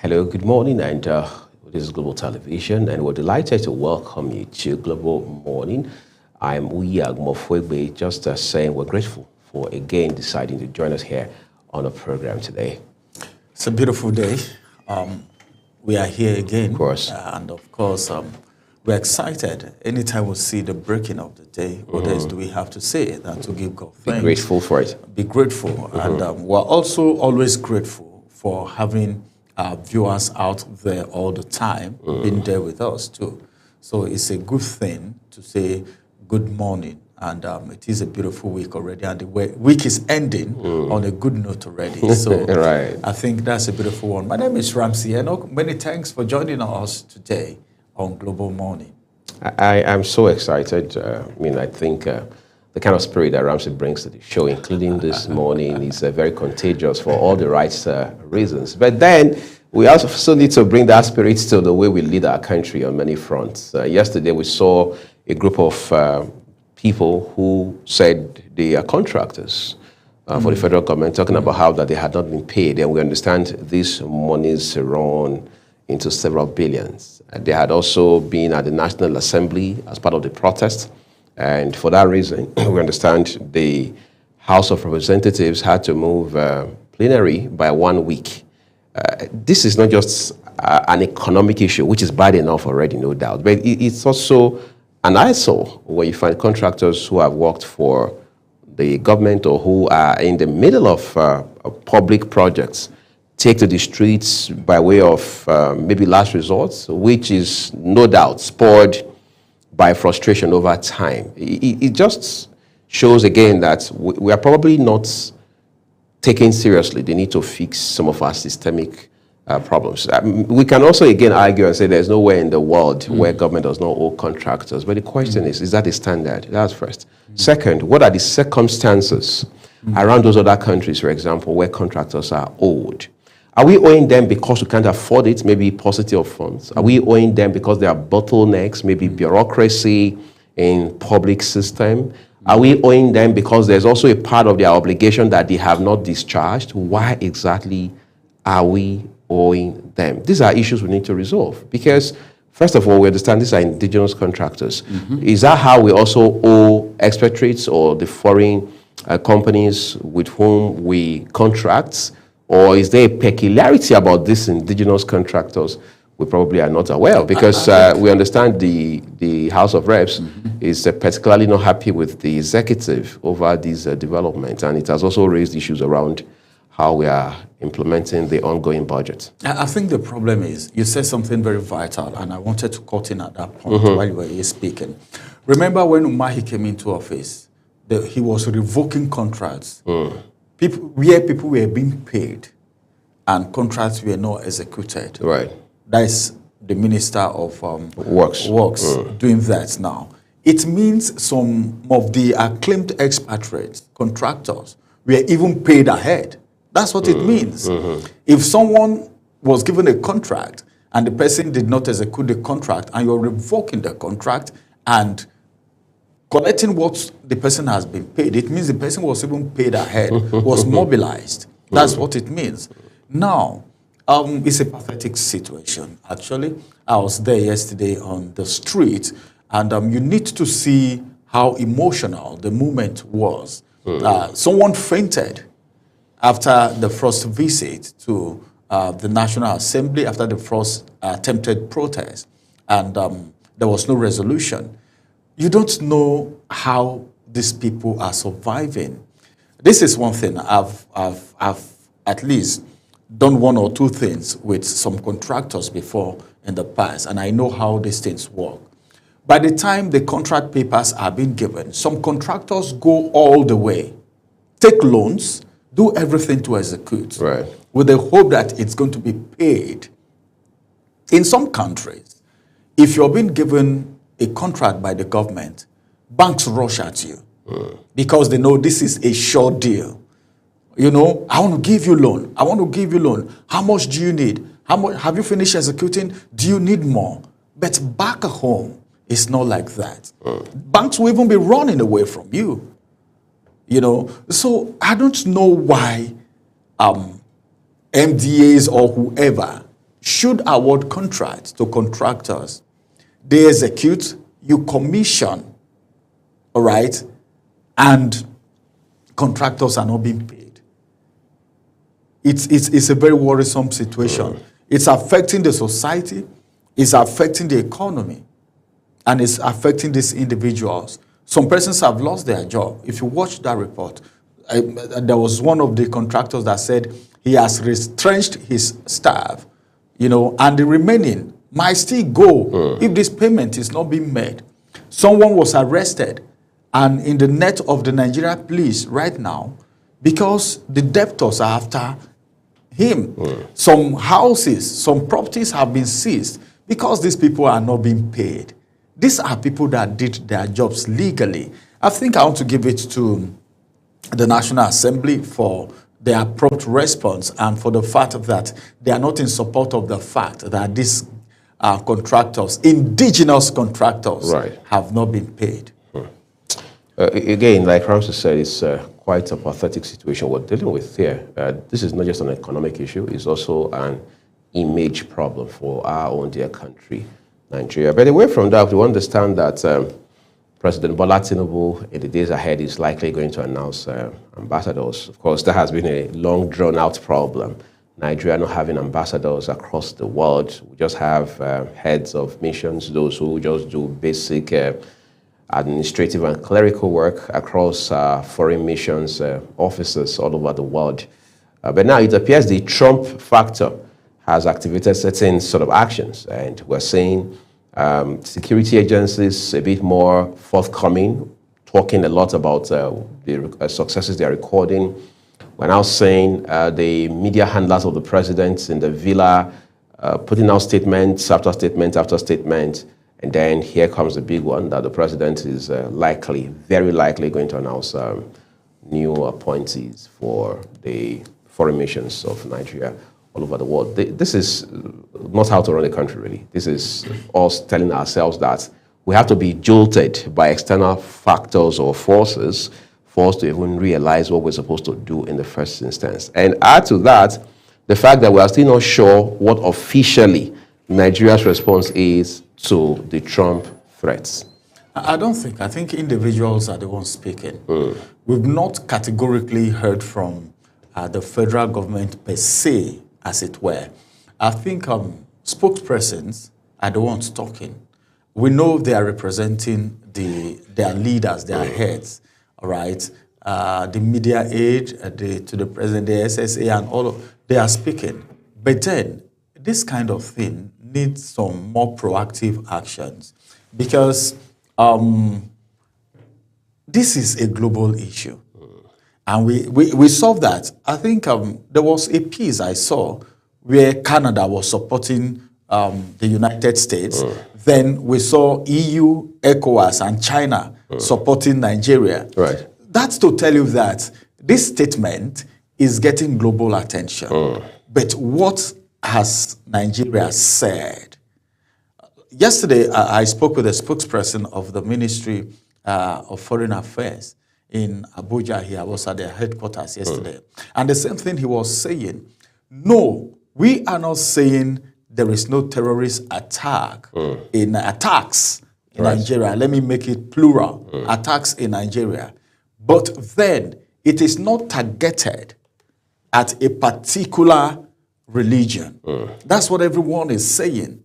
Hello, good morning, and this is Global Television, and we're delighted to welcome you to Global Morning. I'm Uyag Mofwegbe, just saying we're grateful for again deciding to join us here on the program today. It's a beautiful day. We are here again. Of course. And of course, we're excited. Anytime we see the breaking of the day, what else do we have to say than to give God thanks? Be grateful for it. Be grateful. And we're also always grateful for having viewers out there all the time, being there with us too. So it's a good thing to say good morning. And it is a beautiful week already, and the week is ending on a good note already. So Right. I think that's a beautiful one. My name is Ramsey Enoch. Many thanks for joining us today on Global Morning. I am so excited. I think the kind of spirit that Ramsey brings to the show, including this morning, is very contagious for all the right reasons. But then we also need to bring that spirit to the way we lead our country on many fronts. Yesterday, we saw a group of people who said they are contractors for the federal government, talking about how that they had not been paid. And we understand these monies run into several billions. They had also been at the National Assembly as part of the protest. And for that reason, we understand the House of Representatives had to move plenary by 1 week. This is not just an economic issue, which is bad enough already, no doubt, but it's also an eyesore where you find contractors who have worked for the government or who are in the middle of public projects take to the streets by way of maybe last resort, which is no doubt spurred by frustration over time. It just shows again that we are probably not taking seriously the need to fix some of our systemic problems. We can also again argue and say there's nowhere in the world where government does not owe contractors. But the question is that a standard? That's first. Second, what are the circumstances around those other countries, for example, where contractors are owed? Are we owing them because we can't afford it, maybe paucity of funds? Are we owing them because there are bottlenecks, maybe bureaucracy in public system? Are we owing them because there's also a part of their obligation that they have not discharged? Why exactly are we owing them? These are issues we need to resolve because, first of all, we understand these are indigenous contractors. Is that how we also owe expatriates or the foreign companies with whom we contract? Or is there a peculiarity about these indigenous contractors we probably are not aware of? Because we understand the House of Reps is particularly not happy with the executive over these developments. And it has also raised issues around how we are implementing the ongoing budget. I think the problem is, you said something very vital, and I wanted to cut in at that point while you were here speaking. Remember when Umahi came into office, he was revoking contracts. People were being paid and contracts were not executed. Right. That is the Minister of Works doing that now. It means some of the acclaimed expatriates, contractors, were even paid ahead. That's what it means. If someone was given a contract and the person did not execute the contract and you're revoking the contract and collecting what the person has been paid, it means the person was even paid ahead, was mobilized. That's what it means. Now, it's a pathetic situation, actually. I was there yesterday on the street, and you need to see how emotional the moment was. Someone fainted after the first visit to the National Assembly, after the first attempted protest, and there was no resolution. You don't know how these people are surviving. This is one thing. I've at least done one or two things with some contractors before in the past, and I know how these things work. By the time the contract papers are being given, some contractors go all the way, take loans, do everything to execute, Right. with the hope that it's going to be paid. In some countries, if you're being given a contract by the government, banks rush at you because they know this is a short deal. You know, I want to give you loan. I want to give you loan. How much do you need? How much have you finished executing? Do you need more? But back at home, it's not like that. Banks will even be running away from you. You know, so I don't know why MDAs or whoever should award contracts to contractors. They execute, you commission, all right, and contractors are not being paid. It's a very worrisome situation. It's affecting the society, it's affecting the economy, and it's affecting these individuals. Some persons have lost their job. If you watch that report, there was one of the contractors that said he has retrenched his staff, and the remaining might still go if this payment is not being made. Someone was arrested and in the net of the Nigeria police right now because the debtors are after him. Some houses, some properties have been seized because these people are not being paid. These are people that did their jobs legally. I think I want to give it to the National Assembly for their prompt response and for the fact that they are not in support of the fact that these contractors, indigenous contractors, have not been paid. Again, like Ramsey said, it's quite a pathetic situation we're dealing with here. This is not just an economic issue, it's also an image problem for our own dear country, Nigeria. But away from that, we understand that President Bola Tinubu, in the days ahead, is likely going to announce ambassadors. Of course, that has been a long, drawn-out problem. Nigeria not having ambassadors across the world. We just have heads of missions, those who just do basic administrative and clerical work across foreign missions offices all over the world. But now it appears the Trump factor has activated certain sort of actions, and we're seeing security agencies a bit more forthcoming, talking a lot about the successes they are recording. We're now seeing the media handlers of the president in the villa putting out statements after statement after statement. And then here comes the big one that the president is likely, very likely going to announce new appointees for the foreign missions of Nigeria all over the world. This is not how to run a country, really. This is us telling ourselves that we have to be jolted by external factors or forces for us to even realize what we're supposed to do in the first instance. And add to that, the fact that we are still not sure what officially Nigeria's response is to the Trump threats. I think individuals are the ones speaking. We've not categorically heard from the federal government per se, as it were. I think spokespersons are the ones talking. We know they are representing their leaders, their heads, all right? The media aid to the president, the SSA, and all of they are speaking. But then, this kind of thing needs some more proactive actions because this is a global issue. And we solved that. I think there was a piece I saw where Canada was supporting the United States. Then we saw EU, ECOWAS, and China supporting Nigeria. Right. That's to tell you that this statement is getting global attention. But what has Nigeria said? Yesterday, I spoke with a spokesperson of the Ministry of Foreign Affairs in Abuja here. I was at their headquarters yesterday. And the same thing he was saying, no, we are not saying there is no terrorist attack in attacks in Nigeria. Let me make it plural, attacks in Nigeria. But then it is not targeted at a particular religion. That's what everyone is saying.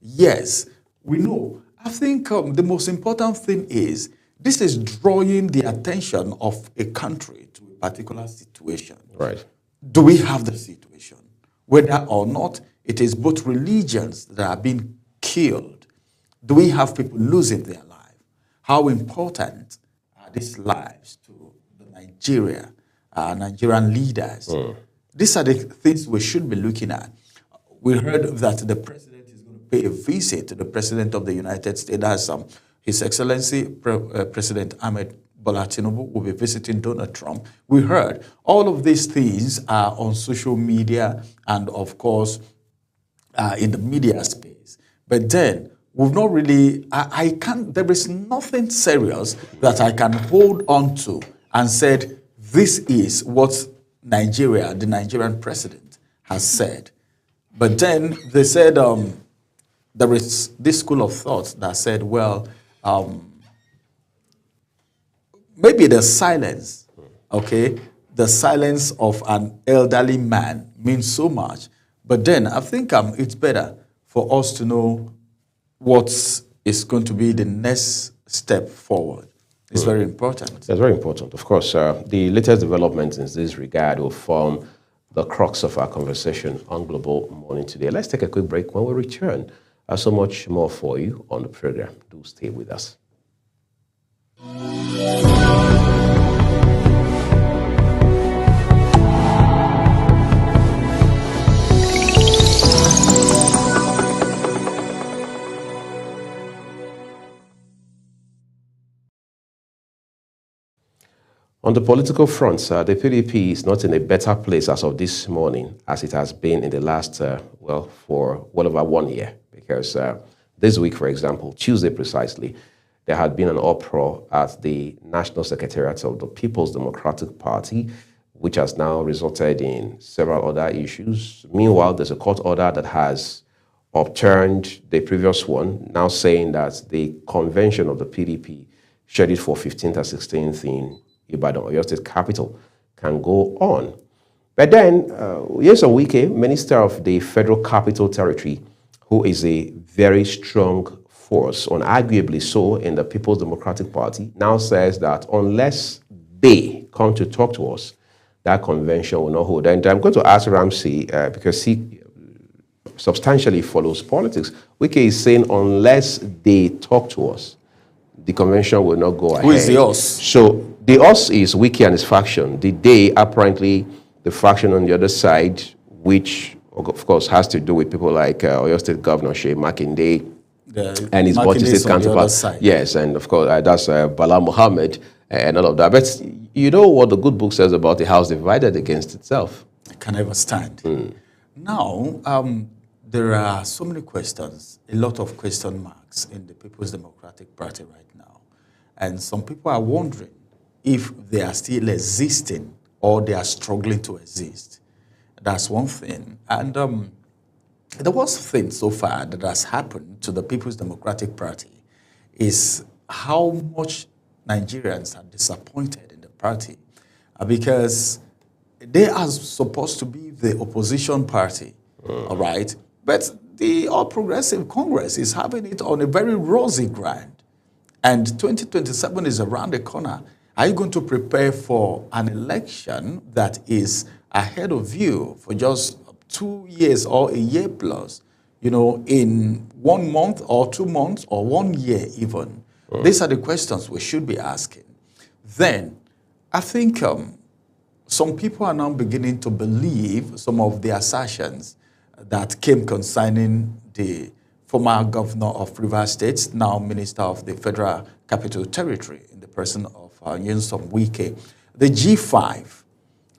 Yes, we know. I think the most important thing is this is drawing the attention of a country to a particular situation. Right. Do we have the situation? Whether or not it is both religions that are being killed, do we have people losing their life? How important are these lives to the Nigerian leaders? These are the things we should be looking at. We heard that the president is going to pay a visit to the president of the United States. That's His Excellency President Ahmed Bola Tinubu will be visiting Donald Trump. We heard all of these things are on social media and, of course, in the media space. But then we've not really, there is nothing serious that I can hold on to and said, this is what Nigeria, the Nigerian president, has said. But then they said there is this school of thought that said, well, maybe the silence, okay, the silence of an elderly man means so much. But then I think it's better for us to know what is going to be the next step forward. It's very important. That's very important. Of course, the latest developments in this regard will form the crux of our conversation on Global Morning today. Let's take a quick break. When we return, so much more for you on the program. Do stay with us. On the political front, the PDP is not in a better place as of this morning as it has been in the last, for well over 1 year. Because this week, for example, Tuesday precisely, there had been an uproar at the National Secretariat of the People's Democratic Party, which has now resulted in several other issues. Meanwhile, there's a court order that has overturned the previous one, now saying that the convention of the PDP, scheduled for 15th and 16th in Ibadan, Oyo State capital, can go on. But then, Nyesom Wike, Minister of the Federal Capital Territory, who is a very strong force, unarguably so, in the People's Democratic Party, now says that unless they come to talk to us, that convention will not hold. And I'm going to ask Ramsey, because he substantially follows politics. Wike is saying unless they talk to us, the convention will not go ahead. Who is the us? So the us is Wike and his faction. The they, apparently, the faction on the other side, which of course has to do with people like Oyo State Governor Shea Makinde and his Bauchi State counterpart. Yes, and of course that's Bala Mohammed and all of that. But you know what the good book says about a house divided against itself? I can never stand. Now, there are so many questions, a lot of question marks in the People's Democratic Party right now. And some people are wondering if they are still existing or they are struggling to exist. That's one thing. And the worst thing so far that has happened to the People's Democratic Party is how much Nigerians are disappointed in the party because they are supposed to be the opposition party, all right? But the All Progressive Congress is having it on a very rosy ground. And 2027 is around the corner. Are you going to prepare for an election that is ahead of you for just 2 years or a year plus, you know, in 1 month or 2 months or 1 year even? These are the questions we should be asking. Then, I think some people are now beginning to believe some of the assertions that came concerning the former governor of Rivers State, now Minister of the Federal Capital Territory, in the person of Nyesom Wike. The G5,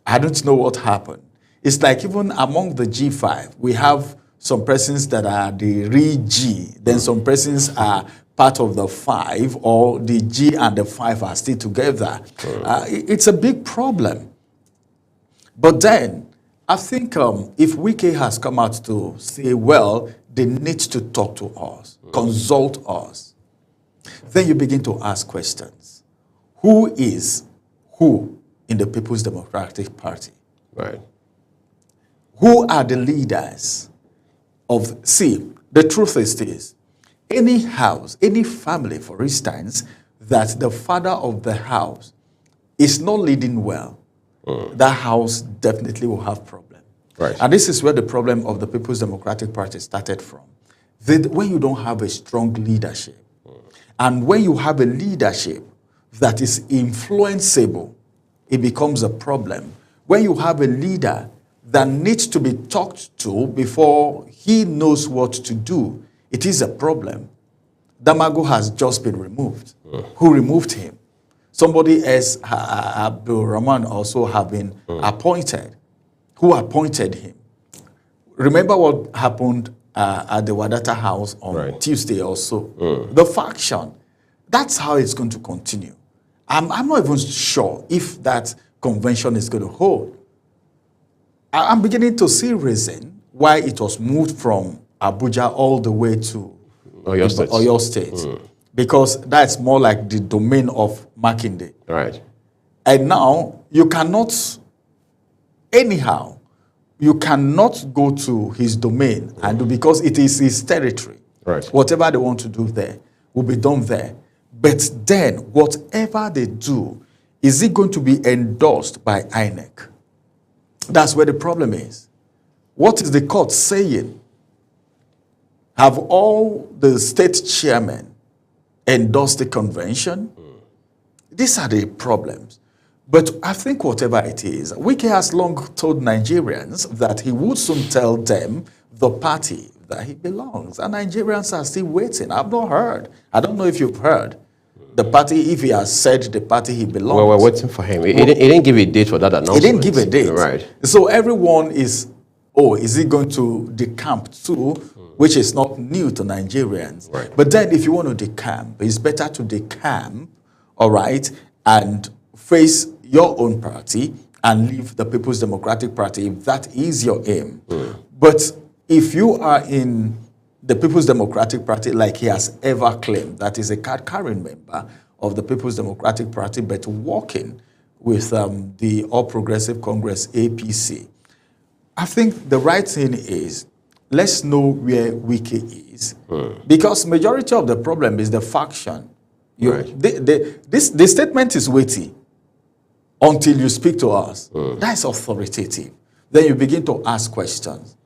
I don't know what happened. It's like even among the G5, we have some persons that are the real G, then some persons are part of the 5, or the G and the 5 are still together. It's a big problem. But then, I think if Wike has come out to say, well, they need to talk to us, consult us, then you begin to ask questions. Who is who in the People's Democratic Party? Right. Who are the leaders of, see, the truth is this, any house, any family, for instance, that the father of the house is not leading well, that house definitely will have problem. Right. And this is where the problem of the People's Democratic Party started from. When you don't have a strong leadership, and when you have a leadership that is influenceable, it becomes a problem. When you have a leader that needs to be talked to before he knows what to do, it is a problem. Damago has just been removed. Who removed him? Somebody else, Abdul Rahman, also have been appointed. Who appointed him? Remember what happened at the Wadata House on Tuesday or so? The faction. That's how it's going to continue. I'm not even sure if that convention is going to hold. I'm beginning to see reason why it was moved from Abuja all the way to Oyo State. Because that's more like the domain of Makinde. Right. And now you cannot, anyhow, you cannot go to his domain and do, because it is his territory. Right. Whatever they want to do there will be done there. But then, whatever they do, is it going to be endorsed by INEC? That's where the problem is. What is the court saying? Have all the state chairmen endorsed the convention? These are the problems. But I think whatever it is, Wike has long told Nigerians that he would soon tell them the party that he belongs. And Nigerians are still waiting. I've not heard. I don't know if you've heard. The party, if he has said the party he belongs. Well, we're waiting for him. He didn't give a date for that announcement. He didn't give a date. Right. So everyone is, is he going to decamp too? Which is not new to Nigerians. Right. But then if you want to decamp, it's better to decamp, all right, and face your own party and leave the People's Democratic Party if that is your aim. But if you are in the People's Democratic Party, like he has ever claimed, that is a card-carrying member of the People's Democratic Party, but working with the All Progressive Congress, APC, I think the right thing is, let's know where Wike is, because majority of the problem is the faction. Right. The statement is weighty until you speak to us. That's authoritative. Then you begin to ask questions.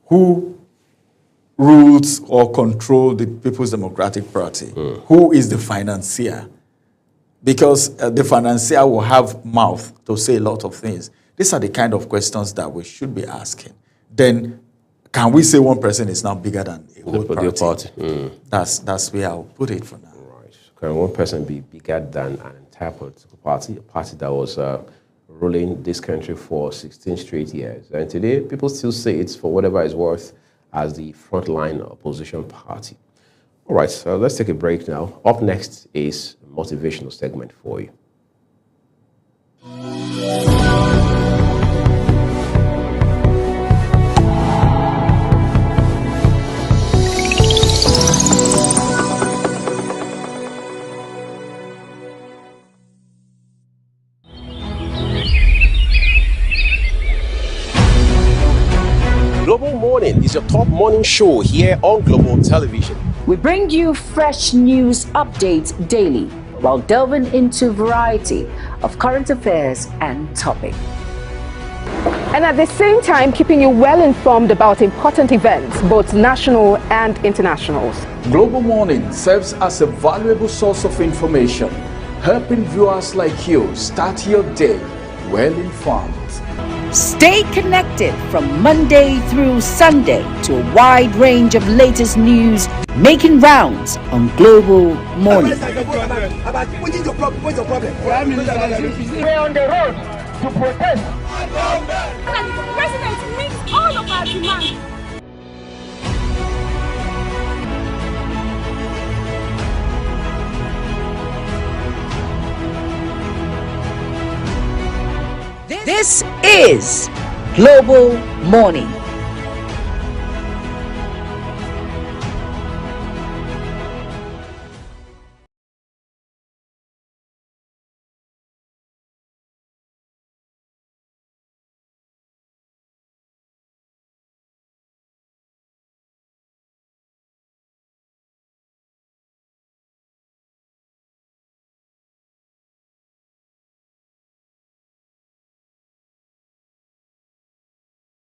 Who rules or control the People's Democratic Party? Who is the financier? Because the financier will have mouth to say a lot of things. These are the kind of questions that we should be asking. Then, can we say one person is now bigger than a whole party? That's where I'll put it for now. Right. Can one person be bigger than an entire political party? A party that was ruling this country for 16 straight years. And today, people still say it's, for whatever it's worth, as the frontline opposition party. All right, so let's take a break now. Up next is a motivational segment for you. Global Morning is your top morning show here on Global Television. We bring you fresh news updates daily while delving into a variety of current affairs and topics. And at the same time, keeping you well informed about important events, both national and internationals. Global Morning serves as a valuable source of information, helping viewers like you start your day well informed. Stay connected from Monday through Sunday to a wide range of latest news making rounds on Global Morning. We're on the road to protest. The president meets all of our demands. This is Global Morning.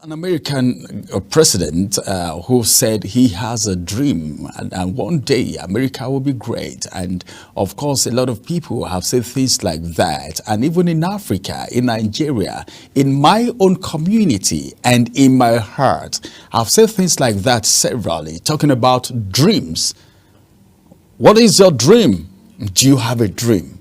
An American president who said he has a dream and one day America will be great. And of course, a lot of people have said things like that. And even in Africa, in Nigeria, in my own community and in my heart, I've said things like that severally, talking about dreams. What is your dream? Do you have a dream?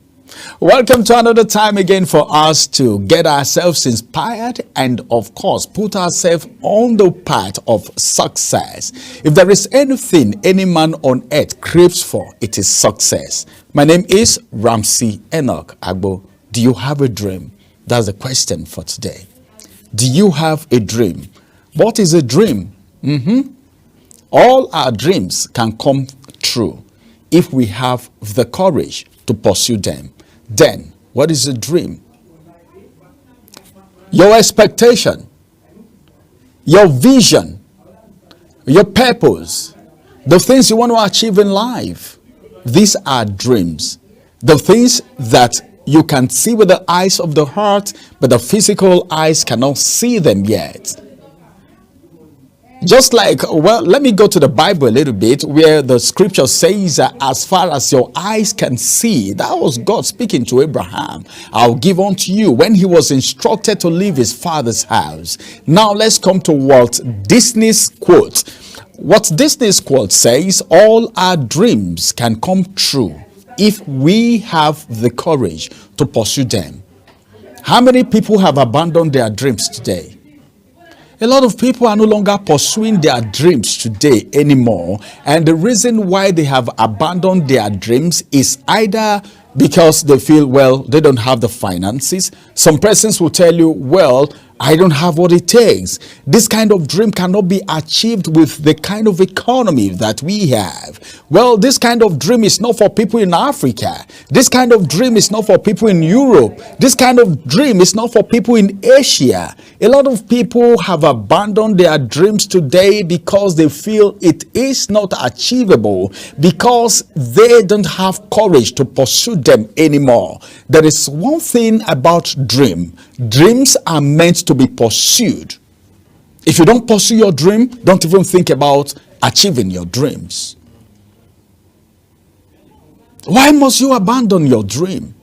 Welcome to another time again for us to get ourselves inspired and, of course, put ourselves on the path of success. If there is anything any man on earth craves for, it is success. My name is Ramsey Enoch Agbo. Do you have a dream? That's the question for today. Do you have a dream? What is a dream? All our dreams can come true if we have the courage to pursue them. Then, what is a dream? Your expectation, your vision, your purpose, the things you want to achieve in life. These are dreams. The things that you can see with the eyes of the heart, but the physical eyes cannot see them yet. Just like, well, let me go to the Bible a little bit, where the scripture says, as far as your eyes can see, that was God speaking to Abraham. I'll give unto you, when he was instructed to leave his father's house. Now let's come to Walt Disney's quote. What Disney's quote says, all our dreams can come true if we have the courage to pursue them. How many people have abandoned their dreams today? A lot of people are no longer pursuing their dreams today anymore. And the reason why they have abandoned their dreams is either because they feel, well, they don't have the finances. Some persons will tell you, well, I don't have what it takes. This kind of dream cannot be achieved with the kind of economy that we have. Well, this kind of dream is not for people in Africa. This kind of dream is not for people in Europe. This kind of dream is not for people in Asia. A lot of people have abandoned their dreams today because they feel it is not achievable, because they don't have courage to pursue them anymore. There is one thing about dream. Dreams are meant to be pursued. If you don't pursue your dream, don't even think about achieving your dreams. Why must you abandon your dream?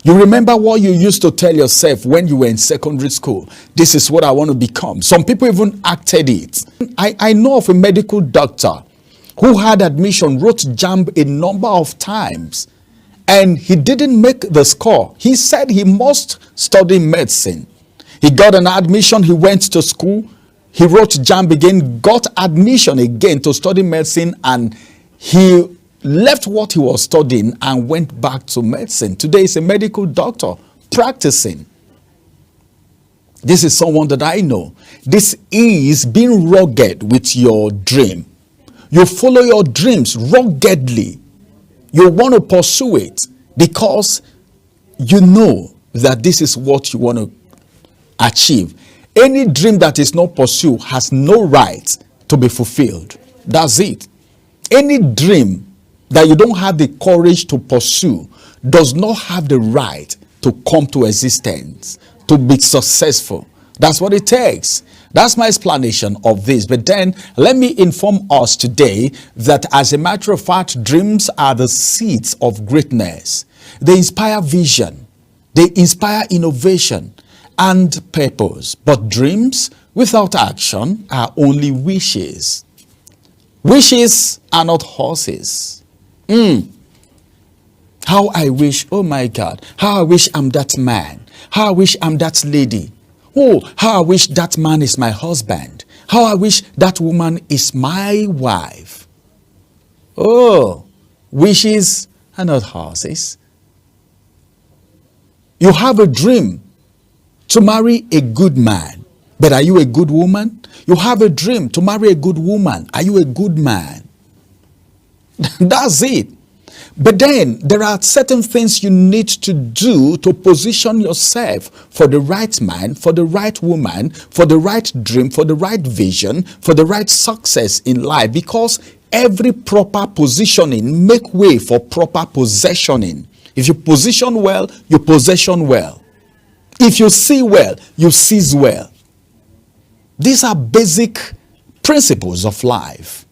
You remember what you used to tell yourself when you were in secondary school. This is what I want to become. Some people even acted it. I know of a medical doctor who had admission, wrote JAMB a number of times, and he didn't make the score. He said he must study medicine. He got an admission, he went to school, he wrote JAMB again, got admission again to study medicine, and he left what he was studying and went back to medicine. Today he's a medical doctor practicing. This is someone that I know. This is being rugged with your dream. You follow your dreams ruggedly. You want to pursue it because you know that this is what you want to achieve. Any dream that is not pursued has no right to be fulfilled. That's it. Any dream that you don't have the courage to pursue does not have the right to come to existence, to be successful. That's what it takes. That's my explanation of this. But then let me inform us today that, as a matter of fact, dreams are the seeds of greatness. They inspire vision. They inspire innovation and purpose. But dreams without action are only wishes. Wishes are not horses. How I wish, oh my God, how I wish I'm that man. How I wish I'm that lady. Oh, how I wish that man is my husband. How I wish that woman is my wife. Oh, wishes are not horses. You have a dream to marry a good man, but are you a good woman? You have a dream to marry a good woman. Are you a good man? That's it. But then there are certain things you need to do to position yourself for the right man, for the right woman, for the right dream, for the right vision, for the right success in life. Because every proper positioning make way for proper possessioning. If you position well, you possession well. If you see well, you seize well. These are basic principles of life.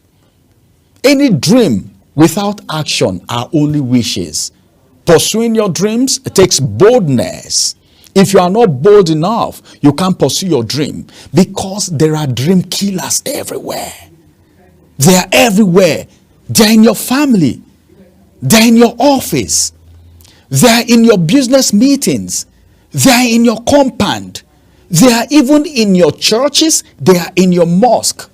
Any dream without action are only wishes. Pursuing your dreams, it takes boldness. If you are not bold enough, you can't pursue your dream, because there are dream killers everywhere. They are everywhere. They are in your family. They are in your office. They are in your business meetings. They are in your compound. They are even in your churches. They are in your mosque.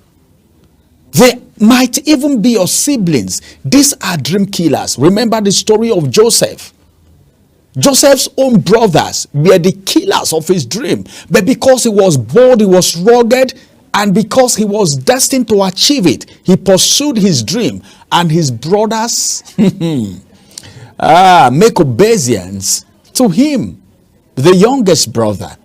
They might even be your siblings. These are dream killers. Remember the story of Joseph. Joseph's own brothers were the killers of his dream. But because he was bold, he was rugged, And because he was destined to achieve it, he pursued his dream, and his brothers make obeisance to him, the youngest brother.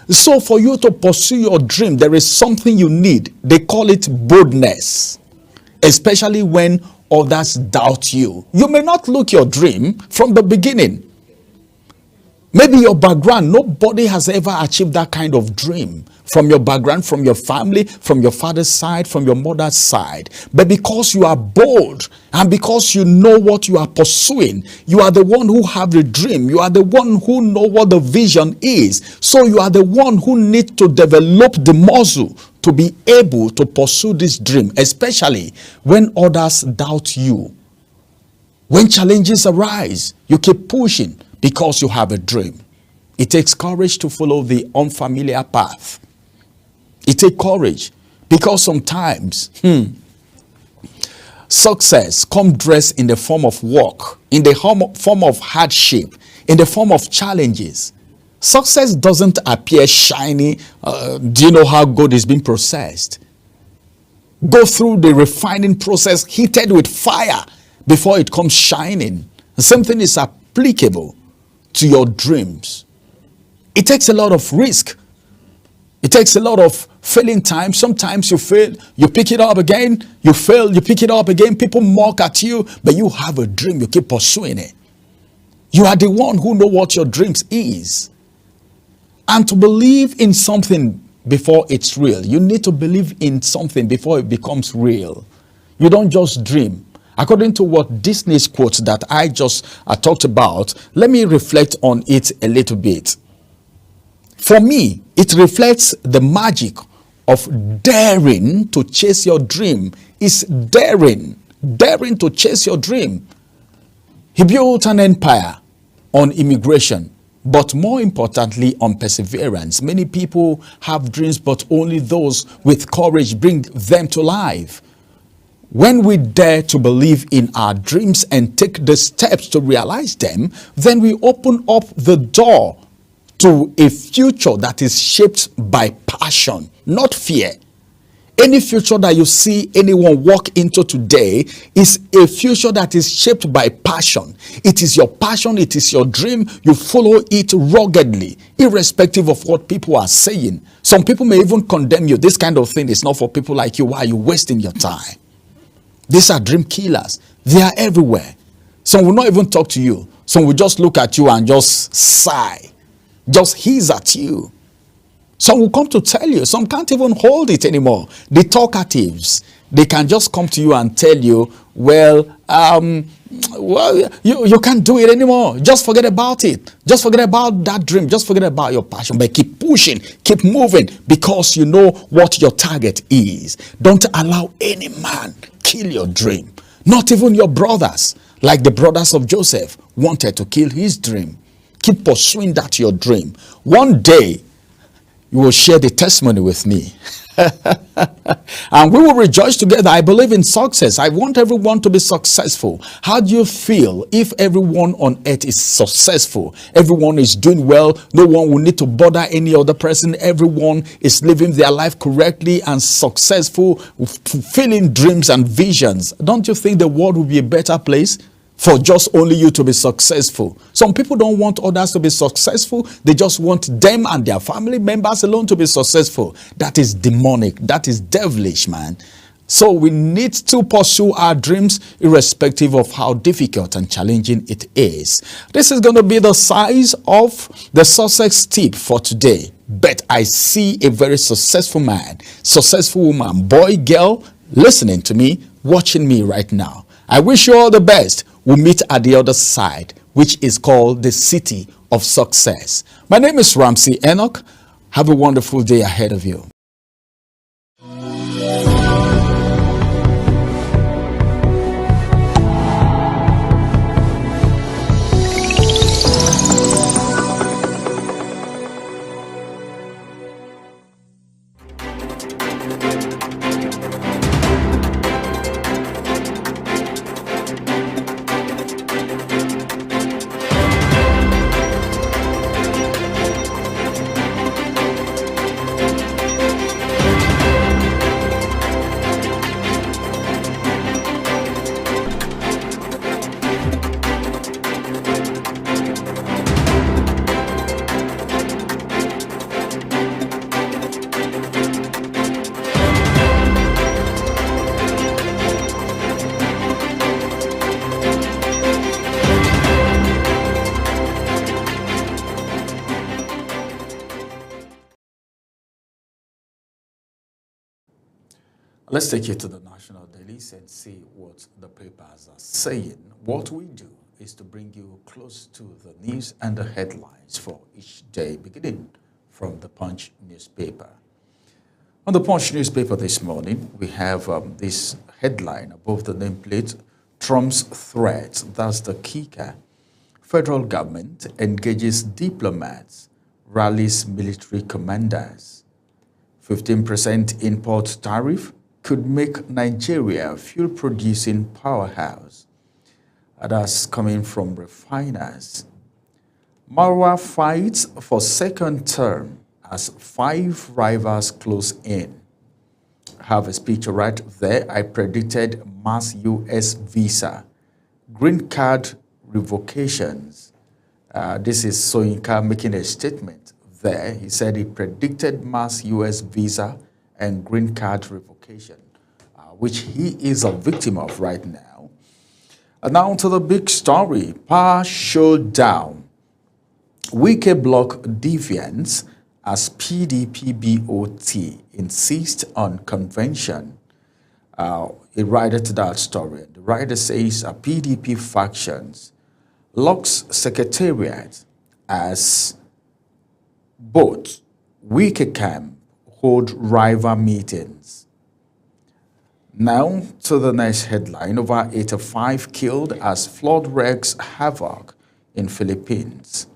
So for you to pursue your dream, there is something you need. They call it boldness, especially when others doubt you. You may not look your dream from the beginning. Maybe your background, nobody has ever achieved that kind of dream from your background, from your family, from your father's side, from your mother's side. But because you are bold and because you know what you are pursuing, you are the one who have the dream. You are the one who know what the vision is. So you are the one who needs to develop the muscle to be able to pursue this dream, especially when others doubt you. When challenges arise, you keep pushing because you have a dream. It takes courage to follow the unfamiliar path. It takes courage because sometimes success comes dressed in the form of work, in the form of hardship, in the form of challenges. Success doesn't appear shiny. Do you know how gold is being processed? Go through the refining process heated with fire before it comes shining. The same thing is applicable to your dreams. It takes a lot of risk. It takes a lot of failing time. Sometimes you fail, you pick it up again, you fail, you pick it up again. People mock at you, but you have a dream, you keep pursuing it. You are the one who know what your dreams is. And to believe in something before it's real, you need to believe in something before it becomes real. You don't just dream. According to what Disney's quote that I just talked about, let me reflect on it a little bit. For me, it reflects the magic of daring to chase your dream. It's daring to chase your dream. He built an empire on immigration, but more importantly on perseverance. Many people have dreams, but only those with courage bring them to life. When we dare to believe in our dreams and take the steps to realize them, then we open up the door to a future that is shaped by passion, not fear. Any future that you see anyone walk into today is a future that is shaped by passion. It is your passion, it is your dream. You follow it ruggedly, irrespective of what people are saying. Some people may even condemn you. This kind of thing is not for people like you. Why are you wasting your time? These are dream killers. They are everywhere. Some will not even talk to you. Some will just look at you and just sigh, just hiss at you. Some will come to tell you. Some can't even hold it anymore. The talkatives, they can just come to you and tell you, well, you can't do it anymore. Just forget about it. Just forget about that dream. Just forget about your passion. But keep pushing, keep moving, because you know what your target is. Don't allow any man kill your dream. Not even your brothers, like the brothers of Joseph wanted to kill his dream. Keep pursuing that your dream. One day, you will share the testimony with me. And we will rejoice together. I believe in success. I want everyone to be successful. How do you feel if everyone on earth is successful? Everyone is doing well. No one will need to bother any other person. Everyone is living their life correctly and successful, fulfilling dreams and visions. Don't you think the world will be a better place for just only you to be successful? Some people don't want others to be successful. They just want them and their family members alone to be successful. That is demonic. That is devilish, man. So we need to pursue our dreams irrespective of how difficult and challenging it is. This is going to be the size of the success tip for today. But I see a very successful man, successful woman, boy, girl, listening to me, watching me right now. I wish you all the best. We'll meet at the other side, which is called the city of success. My name is Ramsey Enoch. Have a wonderful day ahead of you. Let's take you to the national dailies and see what the papers are saying. What we do is to bring you close to the news and the headlines for each day, beginning from the Punch newspaper. On the Punch newspaper this morning, we have this headline above the nameplate, Trump's threat. That's the kicker. Federal government engages diplomats, rallies military commanders. 15% import tariff could make Nigeria a fuel-producing powerhouse. That's coming from refiners. Marwa fights for second term as 5 rivals close in. I have a speech right there. I predicted mass U.S. visa, green card revocations. This is Soyinka making a statement there. He said he predicted mass U.S. visa and green card revocation, which he is a victim of right now. And now to the big story, power showdown. Wike block deviance as PDP BOT insist on convention. A writer to that story. The writer says PDP factions locks secretariat as both Wike camp hold rival meetings. Now to the next headline, over 85 killed as flood wreaks havoc in Philippines.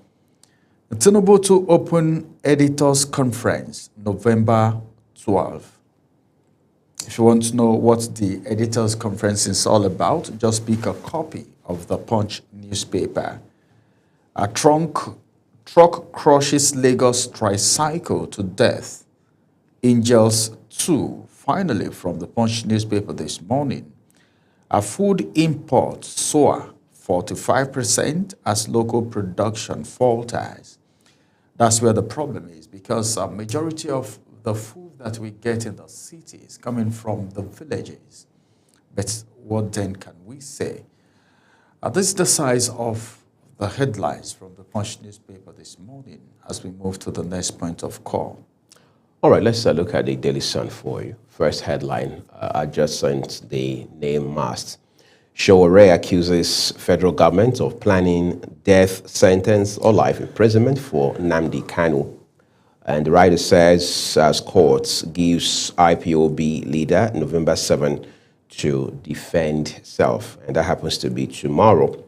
Tinubu to open editors conference November 12. If you want to know what the editors conference is all about, just pick a copy of the Punch newspaper. A truck crushes Lagos tricycle to death. Angels 2, finally from the Punch newspaper this morning. A food import soar 45% as local production falters. That's where the problem is, because a majority of the food that we get in the city is coming from the villages. But what then can we say? This is the size of the headlines from the Punch newspaper this morning as we move to the next point of call. All right, let's look at the Daily Sun for you. First headline, adjacent the name mast. Sowore accuses federal government of planning death sentence or life imprisonment for Nnamdi Kanu. And the writer says, as courts gives IPOB leader November 7 to defend self, and that happens to be tomorrow.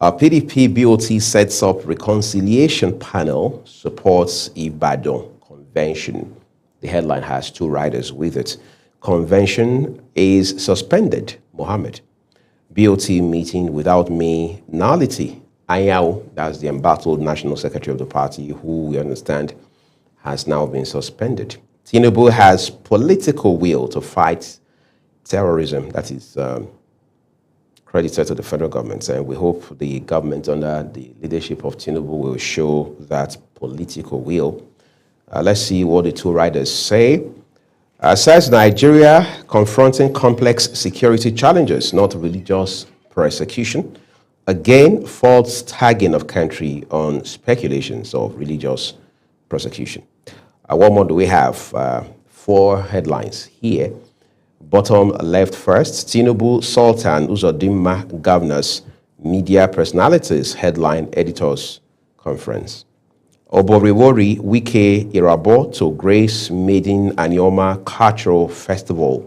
PDP BOT sets up reconciliation panel, supports Ibadan convention. The headline has 2 writers with it. Convention is suspended, Mohammed. BOT meeting without me, nullity. Ayao, that's the embattled national secretary of the party, who we understand has now been suspended. Tinubu has political will to fight terrorism. That is credited to the federal government, and we hope the government under the leadership of Tinubu will show that political will. Let's see what the 2 writers say. Says Nigeria confronting complex security challenges, not religious persecution. Again, false tagging of country on speculations of religious persecution. What more do we have? 4 headlines here. Bottom left first, Tinubu, Sultan, Uzodinma, governors, media personalities, headline editors conference. Oboriwori, Wike, Irabo to grace Maiden Anioma Cultural Festival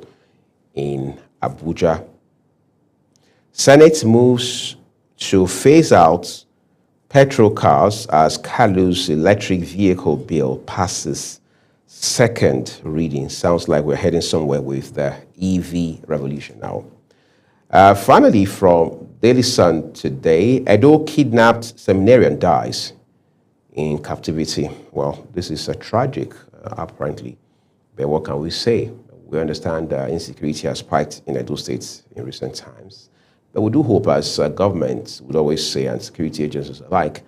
in Abuja. Senate moves to phase out petrol cars as Kalu's electric vehicle bill passes second reading. Sounds like we're heading somewhere with the EV revolution now. Finally, from Daily Sun today, Edo kidnapped seminarian dies in captivity. Well, this is tragic, apparently. But what can we say? We understand insecurity has spiked in Edo State in recent times. But we do hope, as government would always say, and security agencies alike,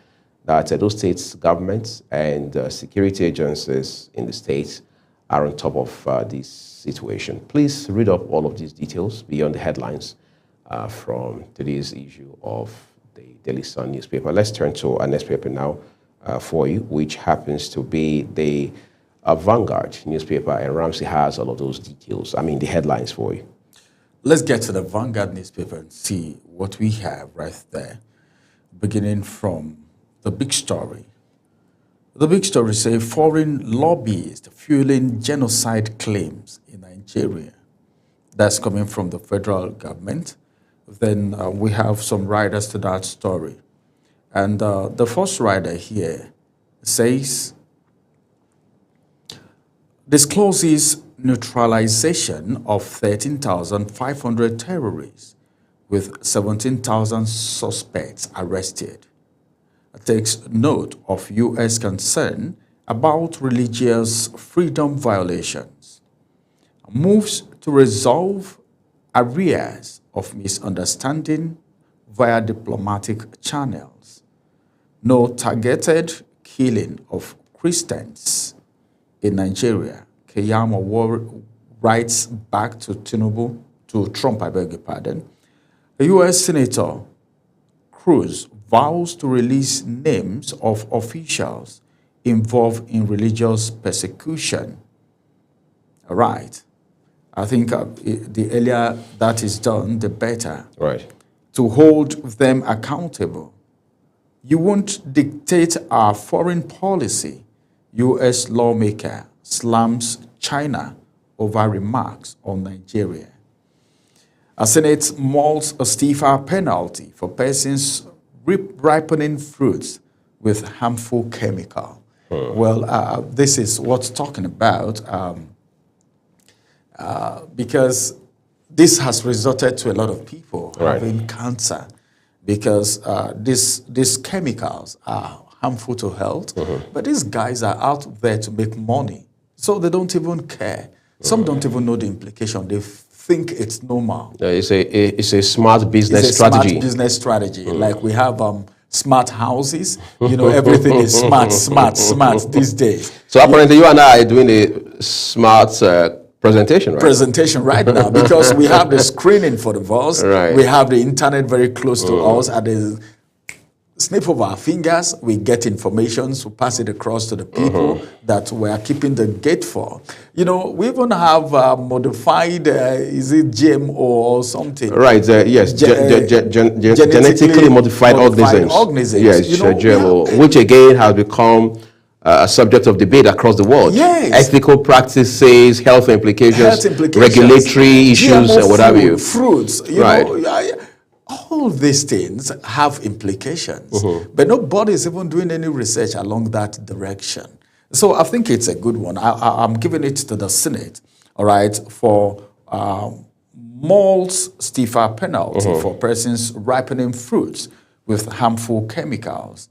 that Edo State's government and security agencies in the state are on top of this situation. Please read up all of these details beyond the headlines from today's issue of the Daily Sun newspaper. Let's turn to our next paper now for you, which happens to be the Vanguard newspaper, and Ramsey has all of those details. I mean, the headlines for you. Let's get to the Vanguard newspaper and see what we have right there, beginning from the big story. The big story says foreign lobbyists fueling genocide claims in Nigeria. That's coming from the federal government. Then we have some riders to that story. And the first rider here says, discloses neutralization of 13,500 terrorists with 17,000 suspects arrested. It takes note of U.S. concern about religious freedom violations. Moves to resolve areas of misunderstanding via diplomatic channels. No targeted killing of Christians in Nigeria. Keyamo writes back to Trump, I beg your pardon. A U.S. Senator Cruz vows to release names of officials involved in religious persecution. All right. I think the earlier that is done, the better. Right. To hold them accountable. You won't dictate our foreign policy. U.S. lawmaker slams China over remarks on Nigeria. A Senate mulls a stiffer penalty for persons ripening fruits with harmful chemical. Well, this is what's talking about because this has resulted to a lot of people having cancer because these chemicals are harmful to health, but these guys are out there to make money, so they don't even care. Some don't even know the implication. They think it's normal. It's a smart business strategy. Smart business strategy. Like we have smart houses. You know, everything is smart these days. So apparently you and I are doing a smart presentation, right? Presentation right now because we have the screening for the voice. Right. We have the internet very close to us. At the snip of our fingers, we get information, so pass it across to the people that we are keeping the gate for. You know, we even have modified, is it GMO or something? Right, yes, genetically modified organisms. Yes, you know, GMO, which again has become a subject of debate across the world. Yes. Ethical practices, health implications, regulatory issues, GMO and what have you. Fruits, you know, all these things have implications, but nobody is even doing any research along that direction. So I think it's a good one. I'm giving it to the Senate, all right, for mulls stiffer penalty for persons ripening fruits with harmful chemicals.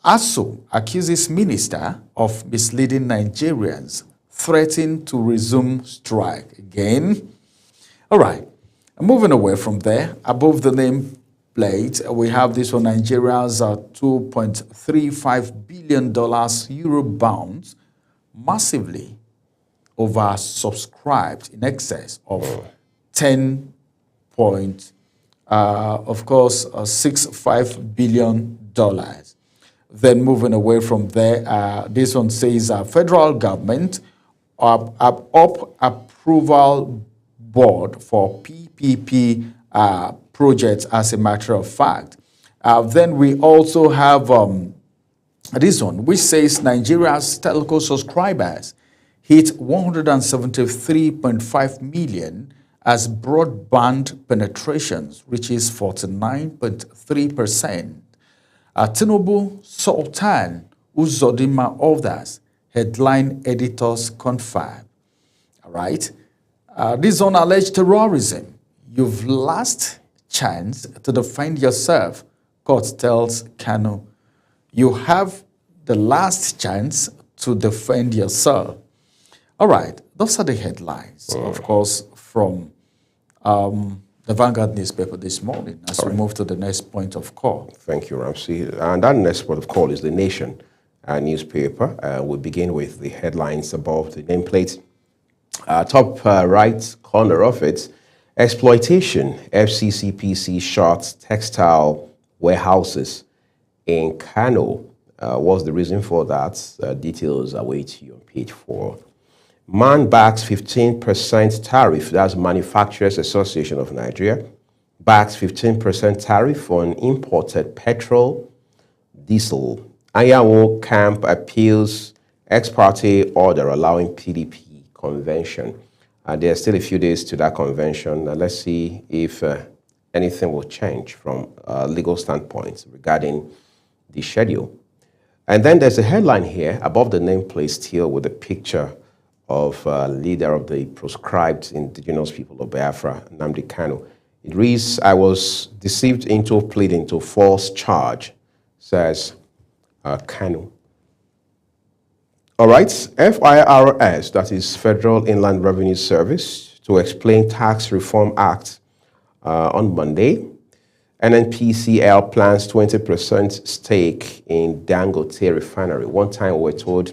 ASU accuses minister of misleading Nigerians, threatening to resume strike again. All right. Moving away from there, above the name plate, we have this one, Nigeria's $2.35 billion euro bonds, massively oversubscribed in excess of $10.65 billion. Then moving away from there, this one says federal government approval board for PPP projects, as a matter of fact. Then we also have this one, which says Nigeria's telco subscribers hit 173.5 million as broadband penetrations reaches 49.3%. Tinubu, Sultan, Uzodinma, others, headline editors confirm. All right. This on alleged terrorism. You've last chance to defend yourself, court tells Kanu. You have the last chance to defend yourself. All right, those are the headlines, of course, from the Vanguard newspaper this morning as we move to the next point of call. Thank you, Ramsey. And that next point of call is the Nation newspaper. We'll begin with the headlines above the nameplate. Top right corner of it, exploitation, FCCPC shuts textile warehouses in Kano. What's the reason for that? Details await you on page 4. MAN backs 15% tariff. That's Manufacturers Association of Nigeria. Backs 15% tariff on imported petrol, diesel. Ayawo camp appeals ex-parte order allowing PDP convention. There's still a few days to that convention. Let's see if anything will change from a legal standpoint regarding the schedule. And then there's a headline here above the nameplate still with a picture of leader of the proscribed indigenous people of Biafra, Nnamdi Kanu. It reads, I was deceived into pleading to false charge, says Kanu. All right, FIRS, that is Federal Inland Revenue Service, to explain Tax Reform Act on Monday. NNPCL plans 20% stake in Dangote refinery. One time we were told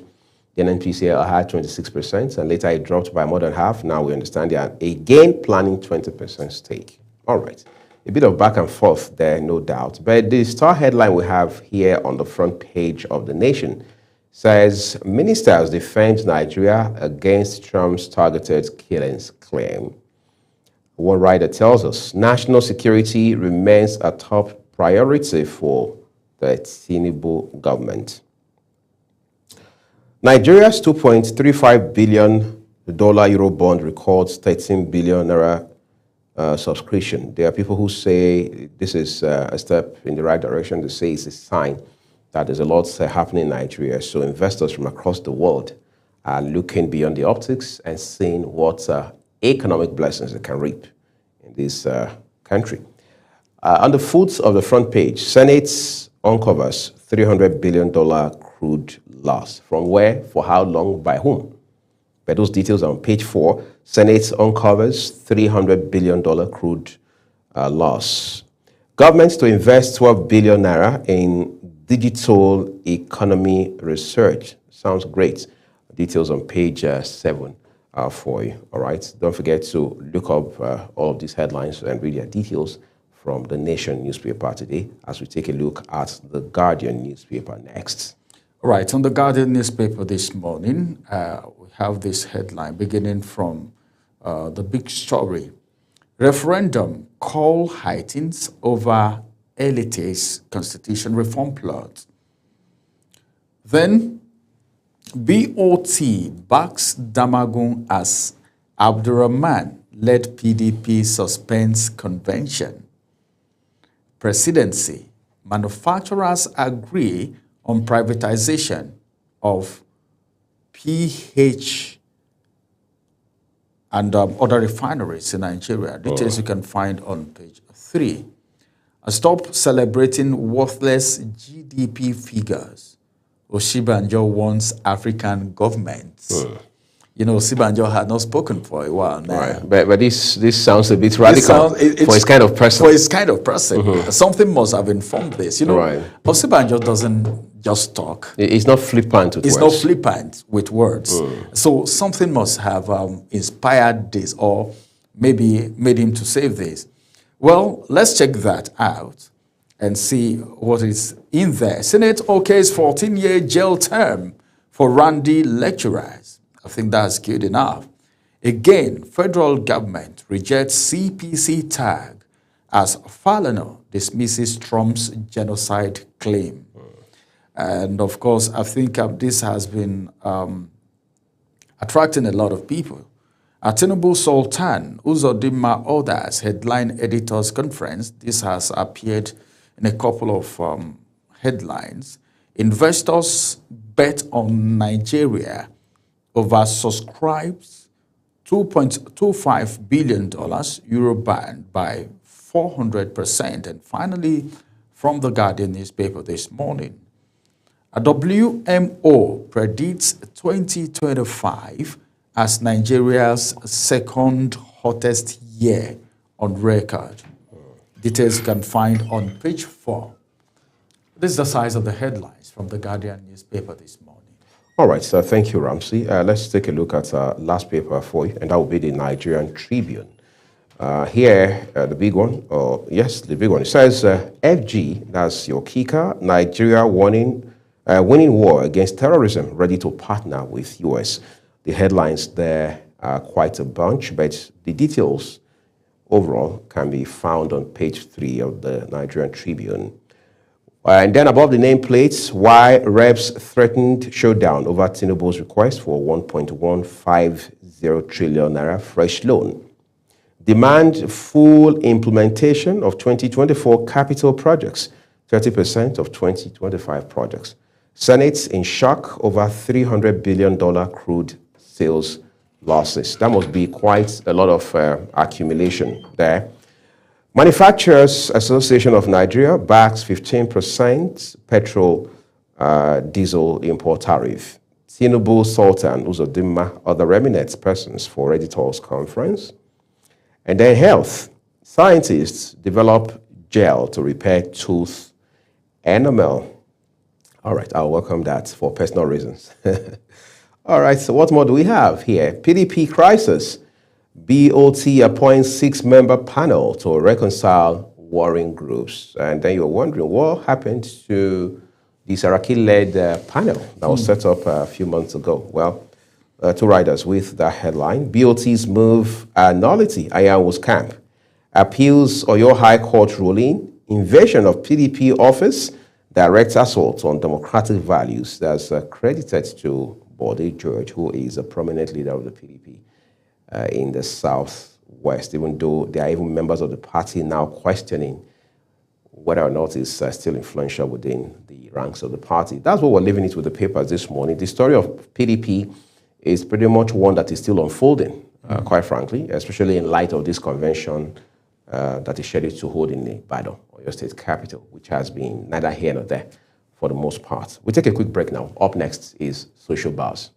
the NNPCL had 26%, and later it dropped by more than half. Now we understand they are again planning 20% stake. All right, a bit of back and forth there, no doubt. But the star headline we have here on the front page of The Nation says, Ministers defend Nigeria against Trump's targeted killings claim. One writer tells us, national security remains a top priority for the Tinubu government. Nigeria's $2.35 billion Euro bond records 13 billion naira subscription. There are people who say this is a step in the right direction. They say it's a sign that there's a lot happening in Nigeria. So investors from across the world are looking beyond the optics and seeing what economic blessings they can reap in this country. On the foot of the front page, Senate uncovers $300 billion crude loss. From where, for how long, by whom? But those details are on page 4. Senate uncovers $300 billion crude loss. Government to invest 12 billion naira in digital economy research. Sounds great. Details on page 7 for you. All right. Don't forget to look up all of these headlines and read their details from the Nation newspaper today as we take a look at the Guardian newspaper next. Right. On the Guardian newspaper this morning, we have this headline beginning from the big story. Referendum call heightens over elitist constitution reform plot. Then, BOT backs Damagun as Abdurrahman-led PDP suspends convention. Presidency, manufacturers agree on privatization of PH and other refineries in Nigeria. Details you can find on page 3. Stop celebrating worthless GDP figures. Oshibanjo wants African governments. You know, Oshibanjo had not spoken for a while now. Right. But this sounds a bit radical for his kind of person. For his kind of person. Something must have informed this. You know, Oshibanjo doesn't just talk. He's not flippant with words. He's not flippant with words. So something must have inspired this or maybe made him to say this. Well, let's check that out and see what is in there. Senate okays 14-year jail term for Randy lecturers. I think that's good enough. Again, federal government rejects CPC tag as Falana dismisses Trump's genocide claim. And of course, I think this has been attracting a lot of people. Tinubu Sultan, Uzodinma Others headline editors conference. This has appeared in a couple of headlines. Investors bet on Nigeria oversubscribes $2.25 billion Euro bond by 400%. And finally, from the Guardian newspaper this morning, a WMO predicts 2025 as Nigeria's second hottest year on record. Details you can find on page 4. This is the size of the headlines from the Guardian newspaper this morning. All right, so thank you, Ramsey. Let's take a look at our last paper for you, and that will be the Nigerian Tribune. Here, the big one, the big one. It says, FG, that's your kicker, Nigeria warning winning war against terrorism, ready to partner with U.S. The headlines there are quite a bunch, but the details overall can be found on page 3 of the Nigerian Tribune. And then above the nameplates, why reps threatened showdown over Tinubu's request for 1.150 trillion naira fresh loan. Demand full implementation of 2024 capital projects, 30% of 2025 projects. Senate in shock over $300 billion crude sales losses. That must be quite a lot of accumulation there. Manufacturers Association of Nigeria backs 15% petrol diesel import tariff. Tinubu, Sultan, Uzodinma, other eminent persons for editors conference. And then health. Scientists develop gel to repair tooth enamel. All right, I'll welcome that for personal reasons. All right, so what more do we have here? PDP crisis. BOT appoints 6-member panel to reconcile warring groups. And then you're wondering what happened to the Saraki-led panel that was set up a few months ago. Well, two riders with that headline. BOT's move nullity, Ayahu's camp. Appeals Oyo High Court ruling. Invasion of PDP office. Direct assault on democratic values. That's credited to Bode George, who is a prominent leader of the PDP. In the Southwest, even though there are even members of the party now questioning whether or not it's still influential within the ranks of the party. That's what we're leaving it with the papers this morning. The story of PDP is pretty much one that is still unfolding, quite frankly, especially in light of this convention that is scheduled to hold in Ibadan, or your state capital, which has been neither here nor there for the most part. We'll take a quick break now. Up next is Social Buzz.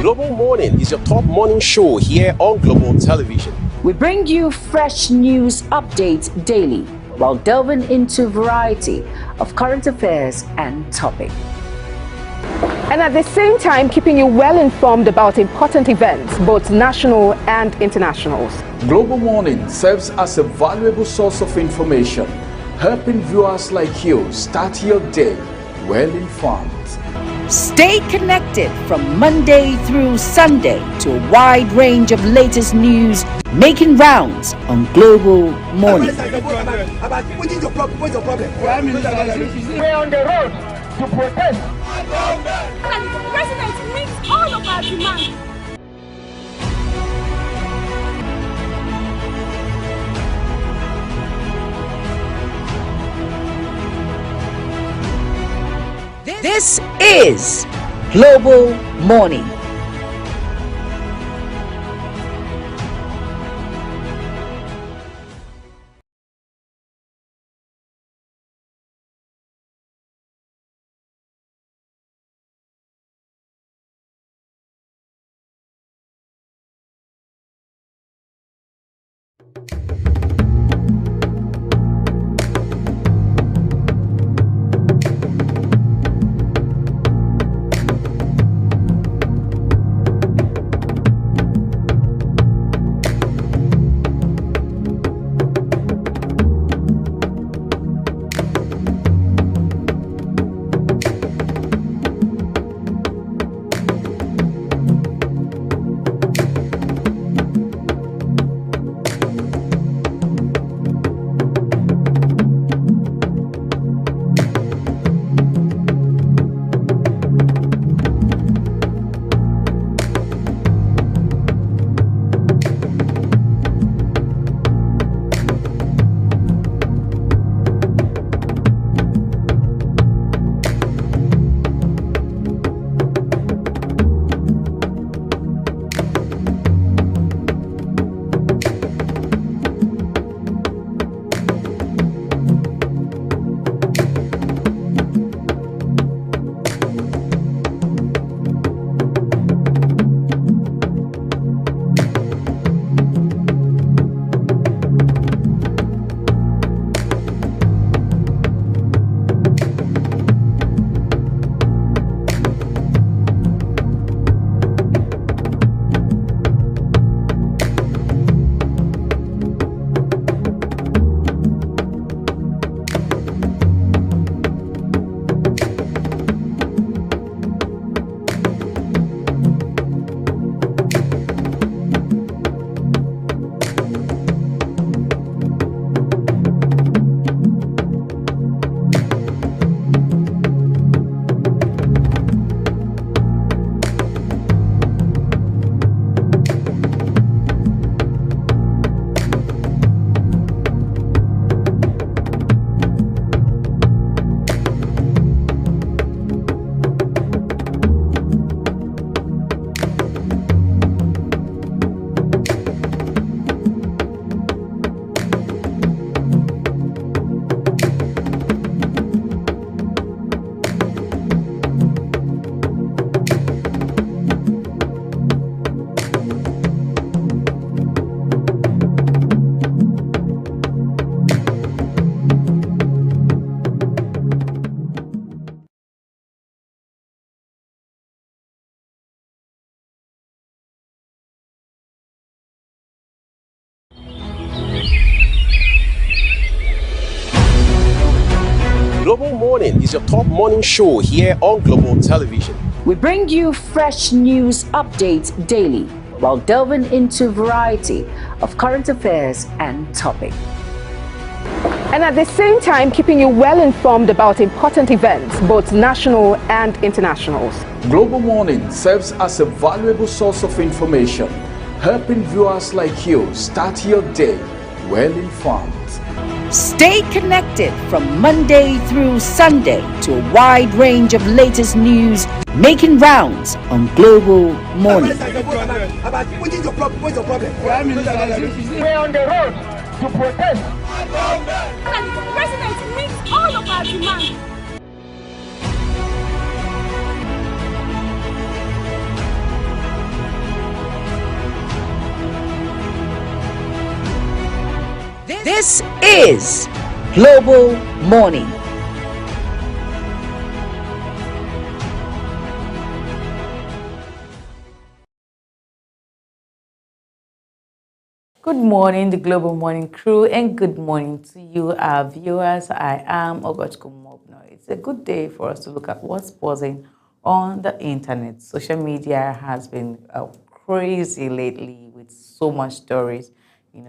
Global Morning is your top morning show here on Global Television. We bring you fresh news updates daily while delving into a variety of current affairs and topics. And at the same time, keeping you well informed about important events, both national and internationals. Global Morning serves as a valuable source of information, helping viewers like you start your day well informed. Stay connected from Monday through Sunday to a wide range of latest news making rounds on Global Morning. We're on the road to protest. The president meets all of our demands. This is Global Morning. Global Morning is your top morning show here on Global Television. We bring you fresh news updates daily while delving into a variety of current affairs and topics. And at the same time, keeping you well informed about important events, both national and internationals. Global Morning serves as a valuable source of information, helping viewers like you start your day well informed. Stay connected from Monday through Sunday to a wide range of latest news making rounds on Global Morning. We're on the road to protest. The president meets all of our demands. This is Global Morning. Good morning, the Global Morning crew, and good morning to you, our viewers. I am Ogochukwu Mobno. It's a good day for us to look at what's buzzing on the internet. Social media has been crazy lately with so much stories,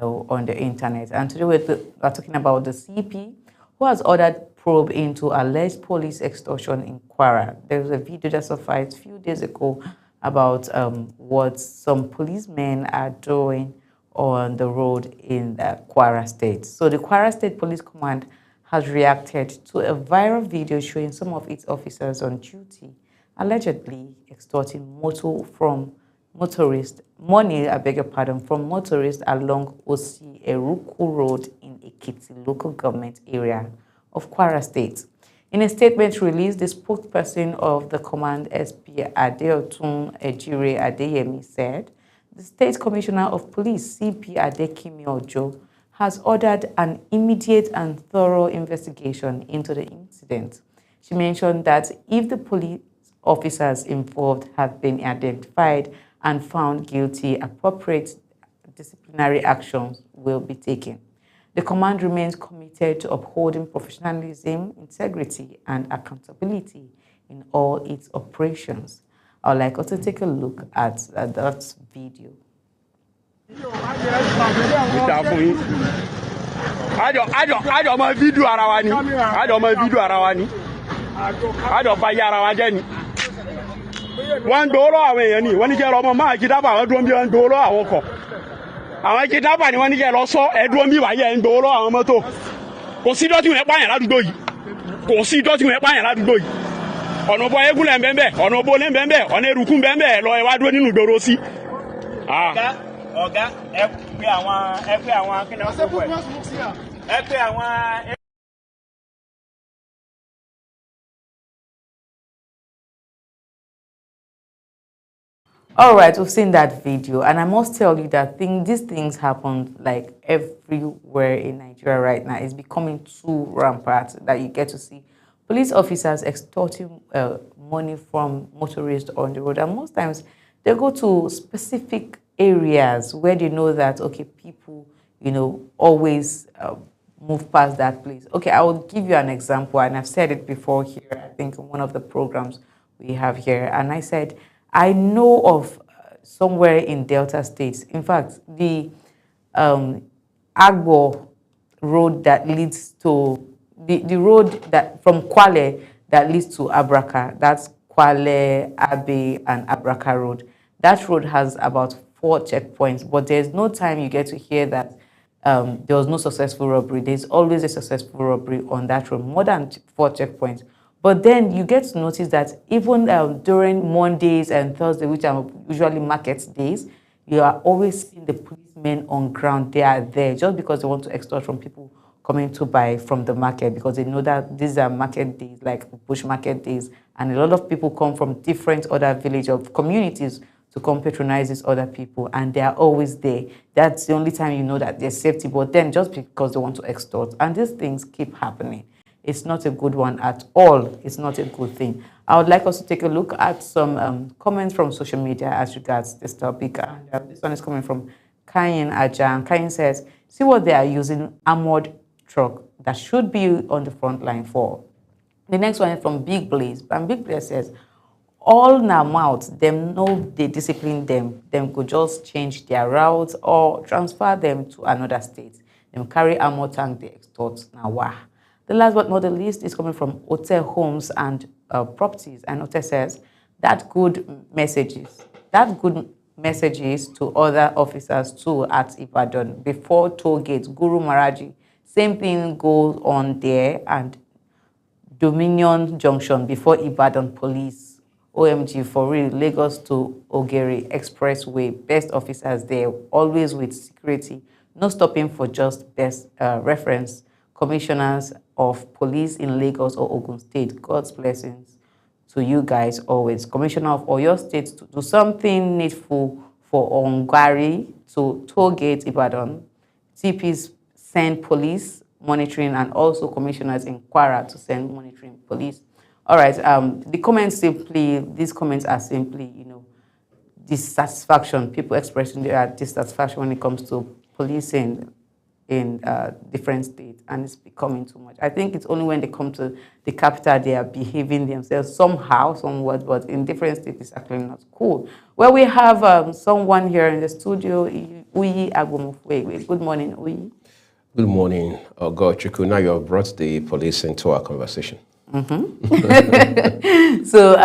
on the internet. And today we're talking about the CP, who has ordered probe into alleged police extortion in Kwara. There was a video that surfaced a few days ago about what some policemen are doing on the road in Kwara State. So the Kwara State Police Command has reacted to a viral video showing some of its officers on duty allegedly extorting money from motorists along Osi Eruku Road in Ekiti local government area of Kwara State. In a statement released, the spokesperson of the command, SP Adeotun Ejire Adeyemi, said the State Commissioner of Police, CP Adekimi Ojo, has ordered an immediate and thorough investigation into the incident. She mentioned that if the police officers involved have been identified and found guilty, appropriate disciplinary actions will be taken. The command remains committed to upholding professionalism, integrity, and accountability in all its operations. I would like us to take a look at that video. One dollar away, and when you get on my kidnap, I don't be $1 a walk. I kidnap and when you get also, I don't be by $1 a moto. Consider to buy a lot of doy. Consider to buy a lot of doy. On a boy, and Bembe, on a bone and Bembe, on a Rukum Bembe, lawyer, I don't know Dorosi. All right, we've seen that video, and I must tell you that these things happen like everywhere in Nigeria right now. It's becoming too rampant that you get to see police officers extorting money from motorists on the road, and most times they go to specific areas where they know that people always move past that place. Okay, I will give you an example, and I've said it before here, I think in one of the programs we have here, and I said I know of somewhere in Delta State. In fact, the Agbo road that leads to the road that from Kwale that leads to Abraka. That's Kwale, Abe, and Abraka road. That road has about 4 checkpoints, but there's no time you get to hear that there was no successful robbery. There's always a successful robbery on that road, more than 4 checkpoints. But then you get to notice that even during Mondays and Thursdays, which are usually market days, you are always seeing the policemen on ground. They are there just because they want to extort from people coming to buy from the market, because they know that these are market days, like bush market days, and a lot of people come from different other village or communities to come patronize these other people, and they are always there. That's the only time you know that there's safety, but then just because they want to extort, and these things keep happening. It's not a good one at all. It's not a good thing. I would like us to take a look at some comments from social media as regards this topic. And this one is coming from Kayin Ajan. Kayin says, see what they are using armored truck that should be on the front line for. The next one is from Big Blaze. And Big Blaze says, all na mouth, them know they discipline them. Them could just change their routes or transfer them to another state. Them carry armor tank, they extort now. Wow. The last but not the least is coming from Hotel Homes and Properties. And Hotel says, that good messages to other officers too at Ibadan before toll gate, Guru Maharaji. Same thing goes on there and Dominion Junction before Ibadan Police. OMG, for real, Lagos to Ogeri Expressway, best officers there, always with security, no stopping for just best reference. Commissioners of police in Lagos or Ogun State, God's blessings to you guys always. Commissioner of Oyo State to do something needful for Ongari to toll gate Ibadan. TPs send police monitoring and also commissioners in Kwara to send monitoring police. All right, the comments simply, these comments are simply, dissatisfaction, people expressing their dissatisfaction when it comes to policing in different states, and it's becoming too much. I think it's only when they come to the capital they are behaving themselves somehow, somewhat, but in different states it's actually not cool. Well, we have someone here in the studio, Uyi Agumufwe. Good morning, Uyi. Good morning, Ogochukwu. Now you have brought the police into our conversation. So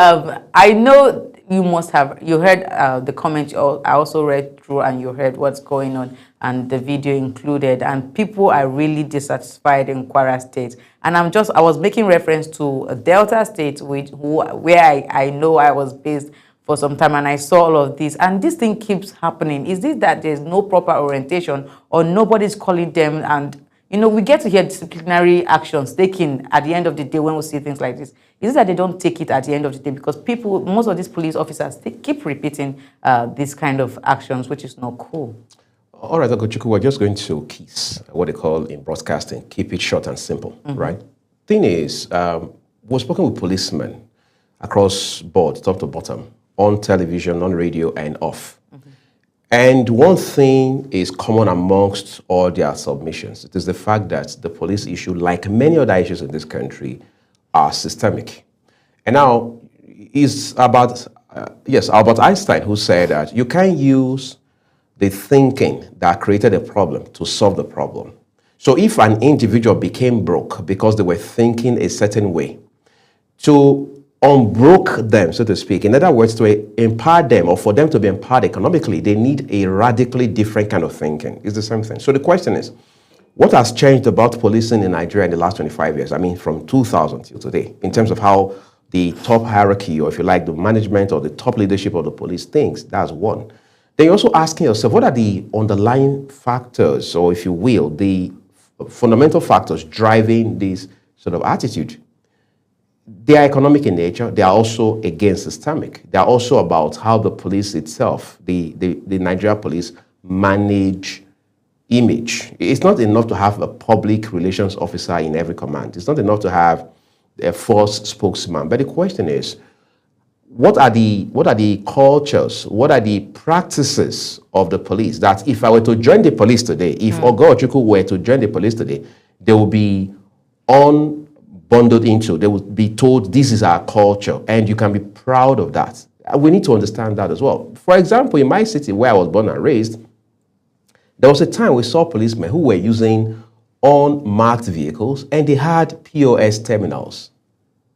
I know you must have, you heard the comment I also read through, and you heard what's going on, and the video included, and people are really dissatisfied in Kwara State. And I was making reference to Delta State, where I know I was based for some time, and I saw all of this, and this thing keeps happening. Is it that there's no proper orientation, or nobody's calling them? And we get to hear disciplinary actions taken at the end of the day when we see things like this. Is it that they don't take it at the end of the day? Because most of these police officers, they keep repeating these kind of actions, which is not cool. All right, Ogochukwu, we're just going to KISS, what they call in broadcasting, keep it short and simple, right? Thing is, we've spoken with policemen across board, top to bottom, on television, on radio, and off. And one thing is common amongst all their submissions. It is the fact that the police issue, like many other issues in this country, are systemic. And now, it's about, Albert Einstein, who said that you can't use the thinking that created a problem to solve the problem. So if an individual became broke because they were thinking a certain way, to unbroke them, so to speak, in other words, to empower them or for them to be empowered economically, they need a radically different kind of thinking. It's the same thing. So the question is, what has changed about policing in Nigeria in the last 25 years? I mean, from 2000 till today, in terms of how the top hierarchy, or if you like, the management or the top leadership of the police thinks. That's one. Then you're also asking yourself, what are the underlying factors, or if you will, the fundamental factors driving this sort of attitude? They are economic in nature. They are also, again, systemic. They are also about how the police itself, the Nigeria police, manage image. It's not enough to have a public relations officer in every command. It's not enough to have a force spokesman. But the question is, what are the cultures, what are the practices of the police that if I were to join the police today, if Ogochukwu were to join the police today, they will be bundled into, they will be told this is our culture, and you can be proud of that. We need to understand that as well. For example, in my city where I was born and raised, there was a time we saw policemen who were using unmarked vehicles, and they had POS terminals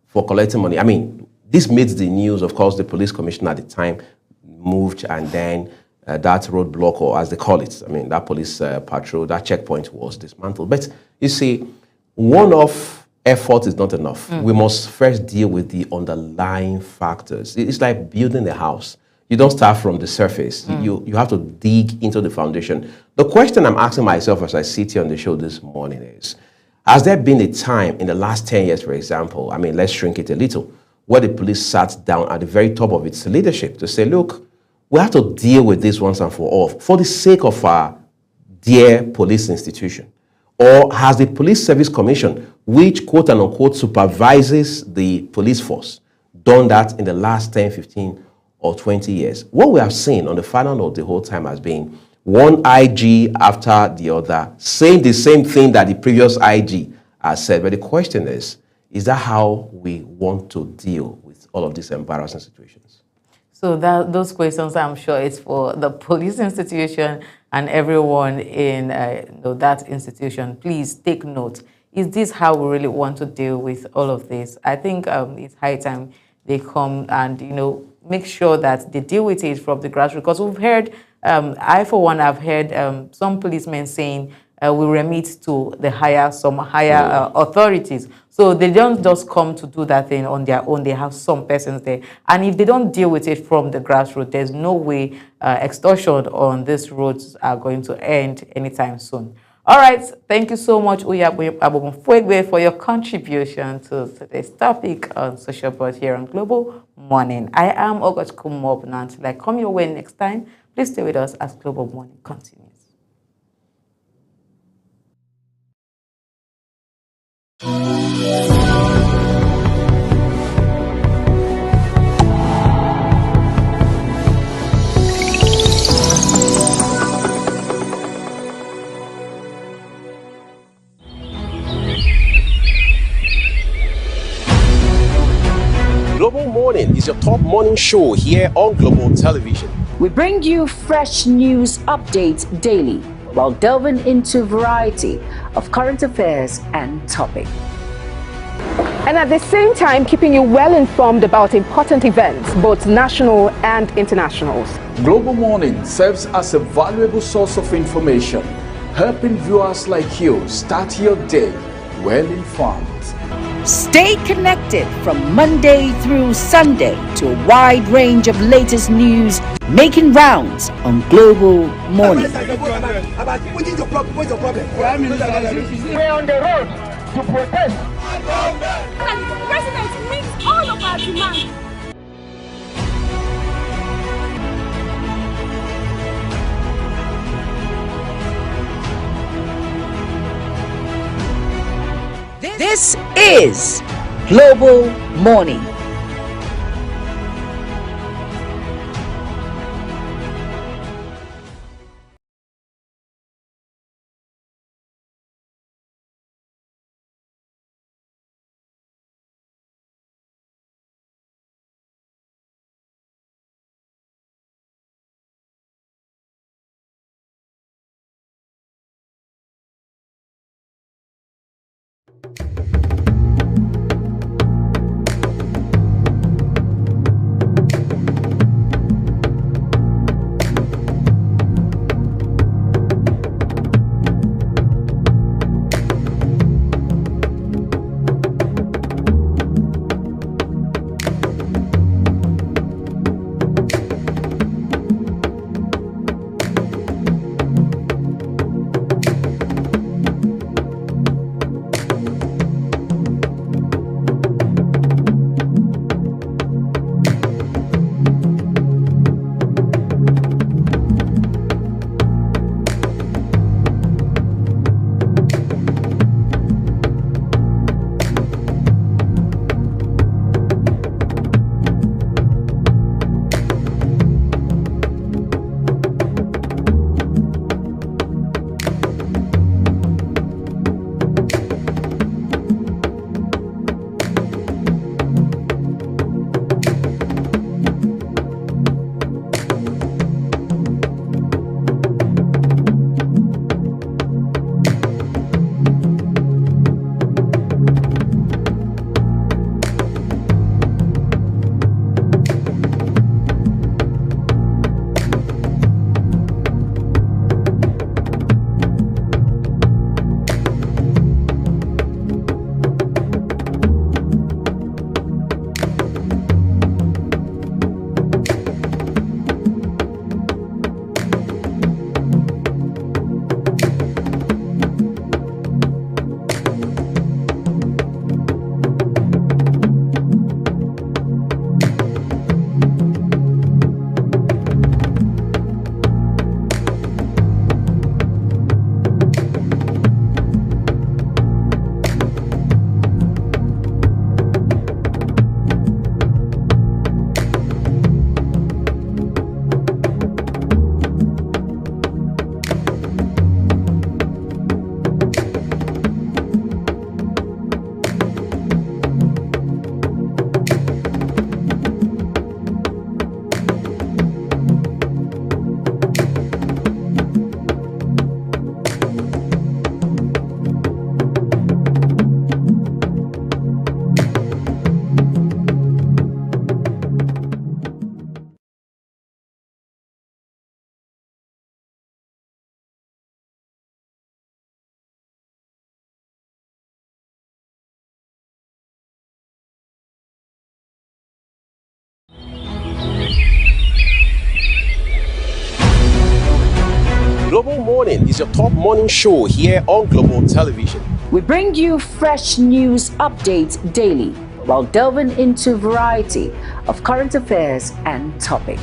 for collecting money. I mean, this made the news. Of course, the police commissioner at the time moved, and then that roadblock, or as they call it, I mean, that police patrol, that checkpoint was dismantled. But you see, one-off effort is not enough. We must first deal with the underlying factors. It's like building a house. You don't start from the surface. You have to dig into the foundation. The question I'm asking myself as I sit here on the show this morning is, has there been a time in the last 10 years, for example, I mean, let's shrink it a little, where the police sat down at the very top of its leadership to say, look, we have to deal with this once and for all, for the sake of our dear police institution? Or has the Police Service Commission, which quote and unquote supervises the police force, done that in the last 10, 15, or 20 years? What we have seen on the final note the whole time has been one IG after the other saying the same thing that the previous IG has said. But the question is Is that how we want to deal with all of these embarrassing situations? So those questions, I'm sure, it's for the police institution and everyone in that institution. Please take note. Is this how we really want to deal with all of this? I think it's high time they come and make sure that they deal with it from the grassroots. Because we've heard, I for one, have heard some policemen saying we remit to some higher authorities. So they don't just come to do that thing on their own. They have some persons there. And if they don't deal with it from the grassroots, there's no way extortion on these roads are going to end anytime soon. All right. Thank you so much, Uyabu Abobonfuegbe, for your contribution to today's topic on Social Buzz here on Global Morning. I am August Kumob. Now, until I come your way next time, please stay with us as Global Morning continues. Global Morning is your top morning show here on Global Television. We bring you fresh news updates daily while delving into a variety of current affairs and topics. And at the same time, keeping you well informed about important events, both national and internationals. Global Morning serves as a valuable source of information, helping viewers like you start your day well informed. Stay connected from Monday through Sunday to a wide range of latest news making rounds on Global Morning. We're on the road to protest. The president meets all of our demands. This is Global Morning. Global Morning is your top morning show here on Global Television. We bring you fresh news updates daily while delving into a variety of current affairs and topics.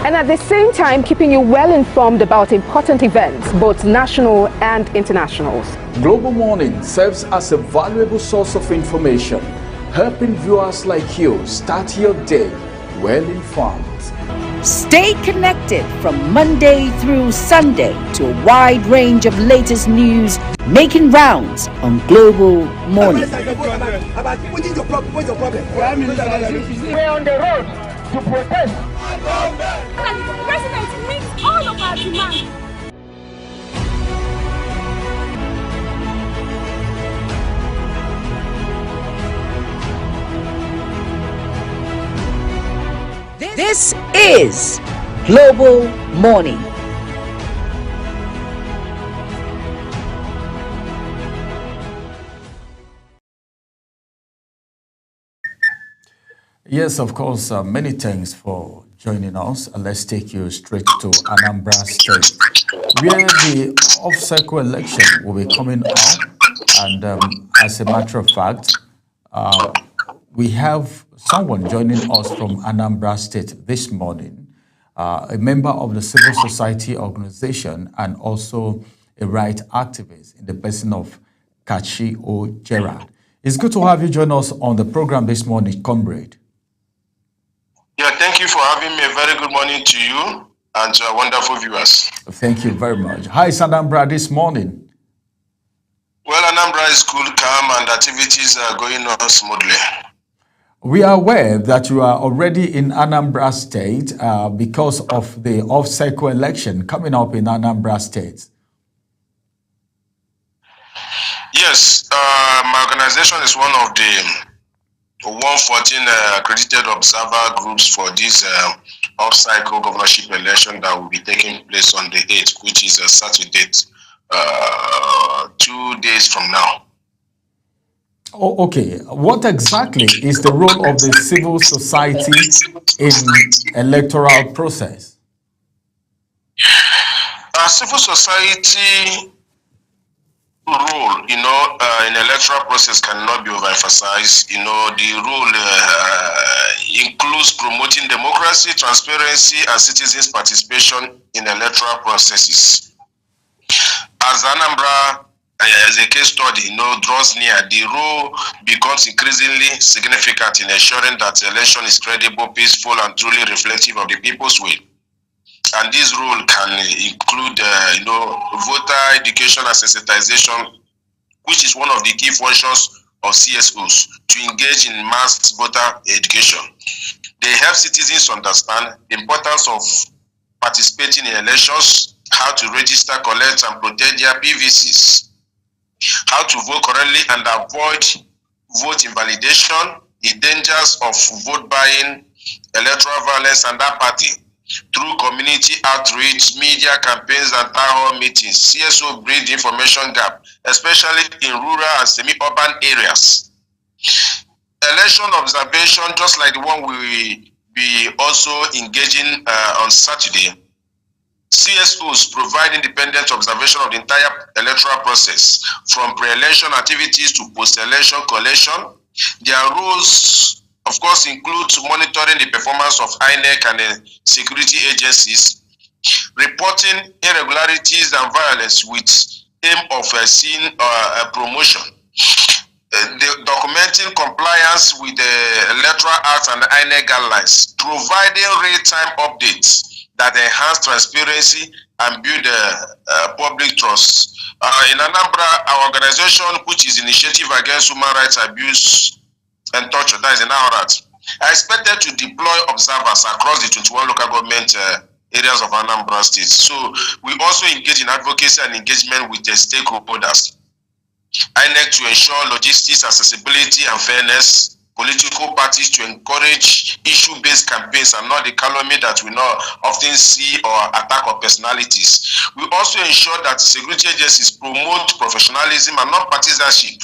And at the same time, keeping you well informed about important events, both national and internationals. Global Morning serves as a valuable source of information, helping viewers like you start your day well informed. Stay connected from Monday through Sunday to a wide range of latest news making rounds on Global Morning. What's your problem? We're on the road to protest. The president meets all of our demands. This is Global Morning. Yes, of course, many thanks for joining us. Let's take you straight to Anambra State, where the off-cycle election will be coming up. And as a matter of fact, we have someone joining us from Anambra State this morning, a member of the civil society organization and also a right activist in the person of Kachi O. Gerard. It's good to have you join us on the program this morning, comrade. Yeah, thank you for having me. A very good morning to you and to our wonderful viewers. Thank you very much. How is Anambra this morning? Well, Anambra is cool, calm, and activities are going on smoothly. We are aware that you are already in Anambra State because of the off-cycle election coming up in Anambra State. Yes, my organization is one of the 114 accredited observer groups for this off-cycle governorship election that will be taking place on the 8th, which is a Saturday, 2 days from now. Oh, okay. What exactly is the role of the civil society in electoral process? Civil society role, in electoral process cannot be overemphasized. The role includes promoting democracy, transparency, and citizens' participation in electoral processes. As Anambra, as a case study, draws near, the role becomes increasingly significant in ensuring that the election is credible, peaceful, and truly reflective of the people's will. And this role can include, voter education and sensitization, which is one of the key functions of CSOs, to engage in mass voter education. They help citizens understand the importance of participating in elections, how to register, collect, and protect their PVCs, how to vote correctly and avoid vote invalidation, the dangers of vote buying, electoral violence, and apathy. Through community outreach, media campaigns, and town hall meetings, CSO bridge information gap, especially in rural and semi-urban areas. Election observation, just like the one we be also engaging on Saturday, CSOs provide independent observation of the entire electoral process, from pre-election activities to post-election collation. Their roles, of course, include monitoring the performance of INEC and the security agencies, reporting irregularities and violence with aim of seeing a promotion, documenting compliance with the Electoral Act and the INEC guidelines, providing real-time updates that enhance transparency and build public trust. In Anambra, our organization, which is Initiative Against Human Rights Abuse and Torture, that is in NAHORAT, I expected to deploy observers across the 21 local government areas of Anambra State. So we also engage in advocacy and engagement with the stakeholders. INEC to ensure logistics, accessibility, and fairness. Political parties to encourage issue-based campaigns and not the calumny that we not often see or attack of personalities. We also ensure that security agencies promote professionalism and not partisanship.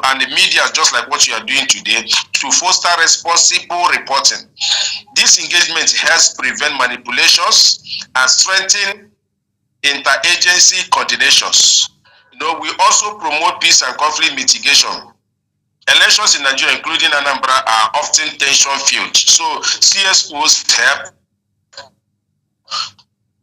And the media, just like what you are doing today, to foster responsible reporting. This engagement helps prevent manipulations and strengthen interagency coordinations. We also promote peace and conflict mitigation. Elections in Nigeria, including Anambra, are often tension-filled. So CSOs help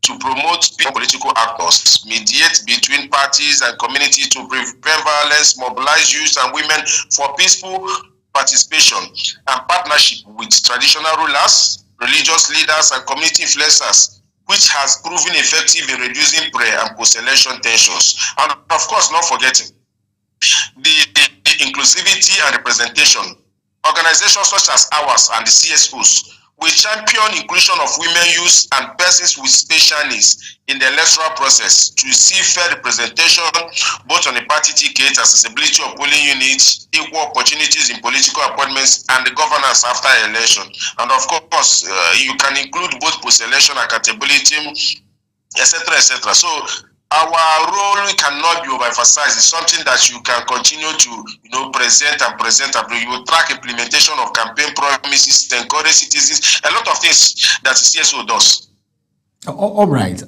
to promote political actors, mediate between parties and communities to prevent violence, mobilize youth and women for peaceful participation and partnership with traditional rulers, religious leaders, and community influencers, which has proven effective in reducing pre- and post-election tensions. And of course, not forgetting the inclusivity and representation. Organizations such as ours and the CSOs will champion inclusion of women, youth, and persons with special needs in the electoral process to see fair representation both on the party ticket, accessibility of polling units, equal opportunities in political appointments, and the governance after election. And of course, you can include both post-election accountability, etc., etc. So our role cannot be overemphasized. It's something that you can continue to present. You will track implementation of campaign promises, encourage citizens, a lot of things that the CSO does. All right.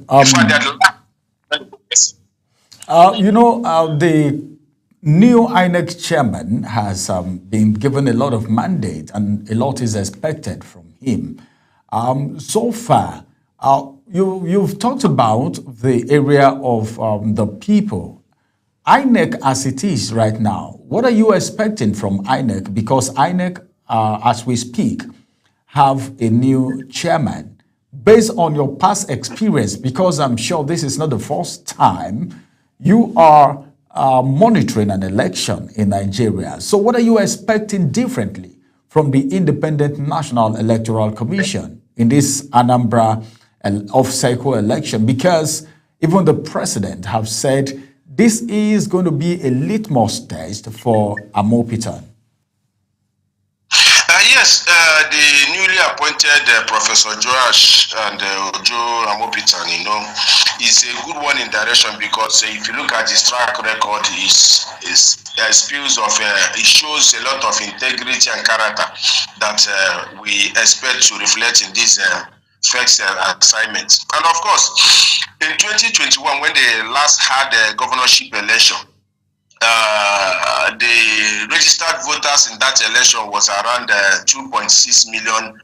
The new INEC chairman has been given a lot of mandate, and a lot is expected from him. So far, you've talked about the area of the people. INEC as it is right now, what are you expecting from INEC? Because INEC, as we speak, have a new chairman. Based on your past experience, because I'm sure this is not the first time you are monitoring an election in Nigeria. So what are you expecting differently from the Independent National Electoral Commission in this Anambra off-cycle election? Because even the president have said this is going to be a litmus test for Amopitan. Yes, the newly appointed Professor Joash and Joe Amopitan, is a good one in direction, because if you look at his track record, it shows a lot of integrity and character that we expect to reflect in this first assignment. And of course, in 2021, when they last had a governorship election, the registered voters in that election was around 2.6 million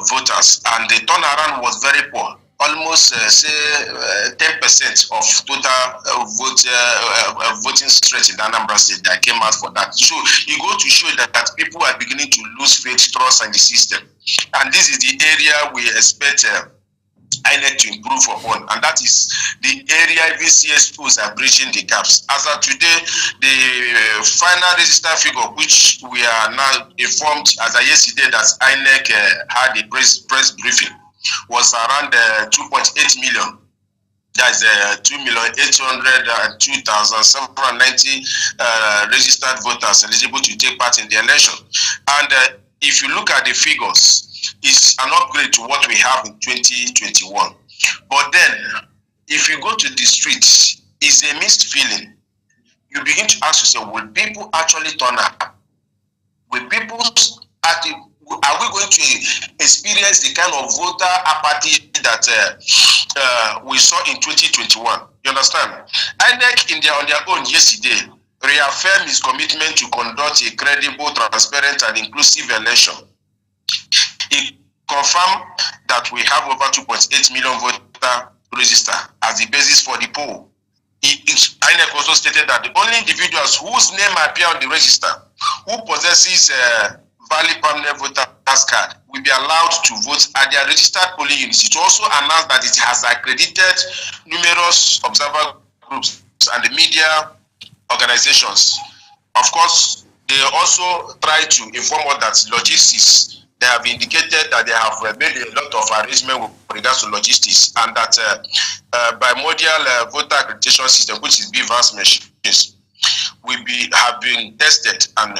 voters, and the turnaround was very poor. Almost 10% of total voting strength in Anambra State that came out for that. So you go to show that people are beginning to lose faith, trust in the system, and this is the area we expect INEC to improve upon, and that is the area even CSOs are bridging the gaps. As of today, the final register figure, which we are now informed as of yesterday that INEC had a press briefing, was around 2.8 million. That is 2,802,790 registered voters eligible to take part in the election. And if you look at the figures, it's an upgrade to what we have in 2021. But then, if you go to the streets, it's a mixed feeling. You begin to ask yourself, will people actually turn up? Will people are we going to experience the kind of voter apathy that we saw in 2021? You understand? INEC on their own yesterday reaffirmed its commitment to conduct a credible, transparent, and inclusive election. It confirmed that we have over 2.8 million voter register as the basis for the poll. INEC also stated that the only individuals whose name appear on the register, who possesses a valid permanent voter card, will be allowed to vote at their registered polling units. It also announced that it has accredited numerous observer groups and the media organizations. Of course, they also try to inform us that logistics, they have indicated that they have made a lot of arrangement with regards to logistics, and that bimodal voter accreditation system, which is BVAS machines, have been tested, and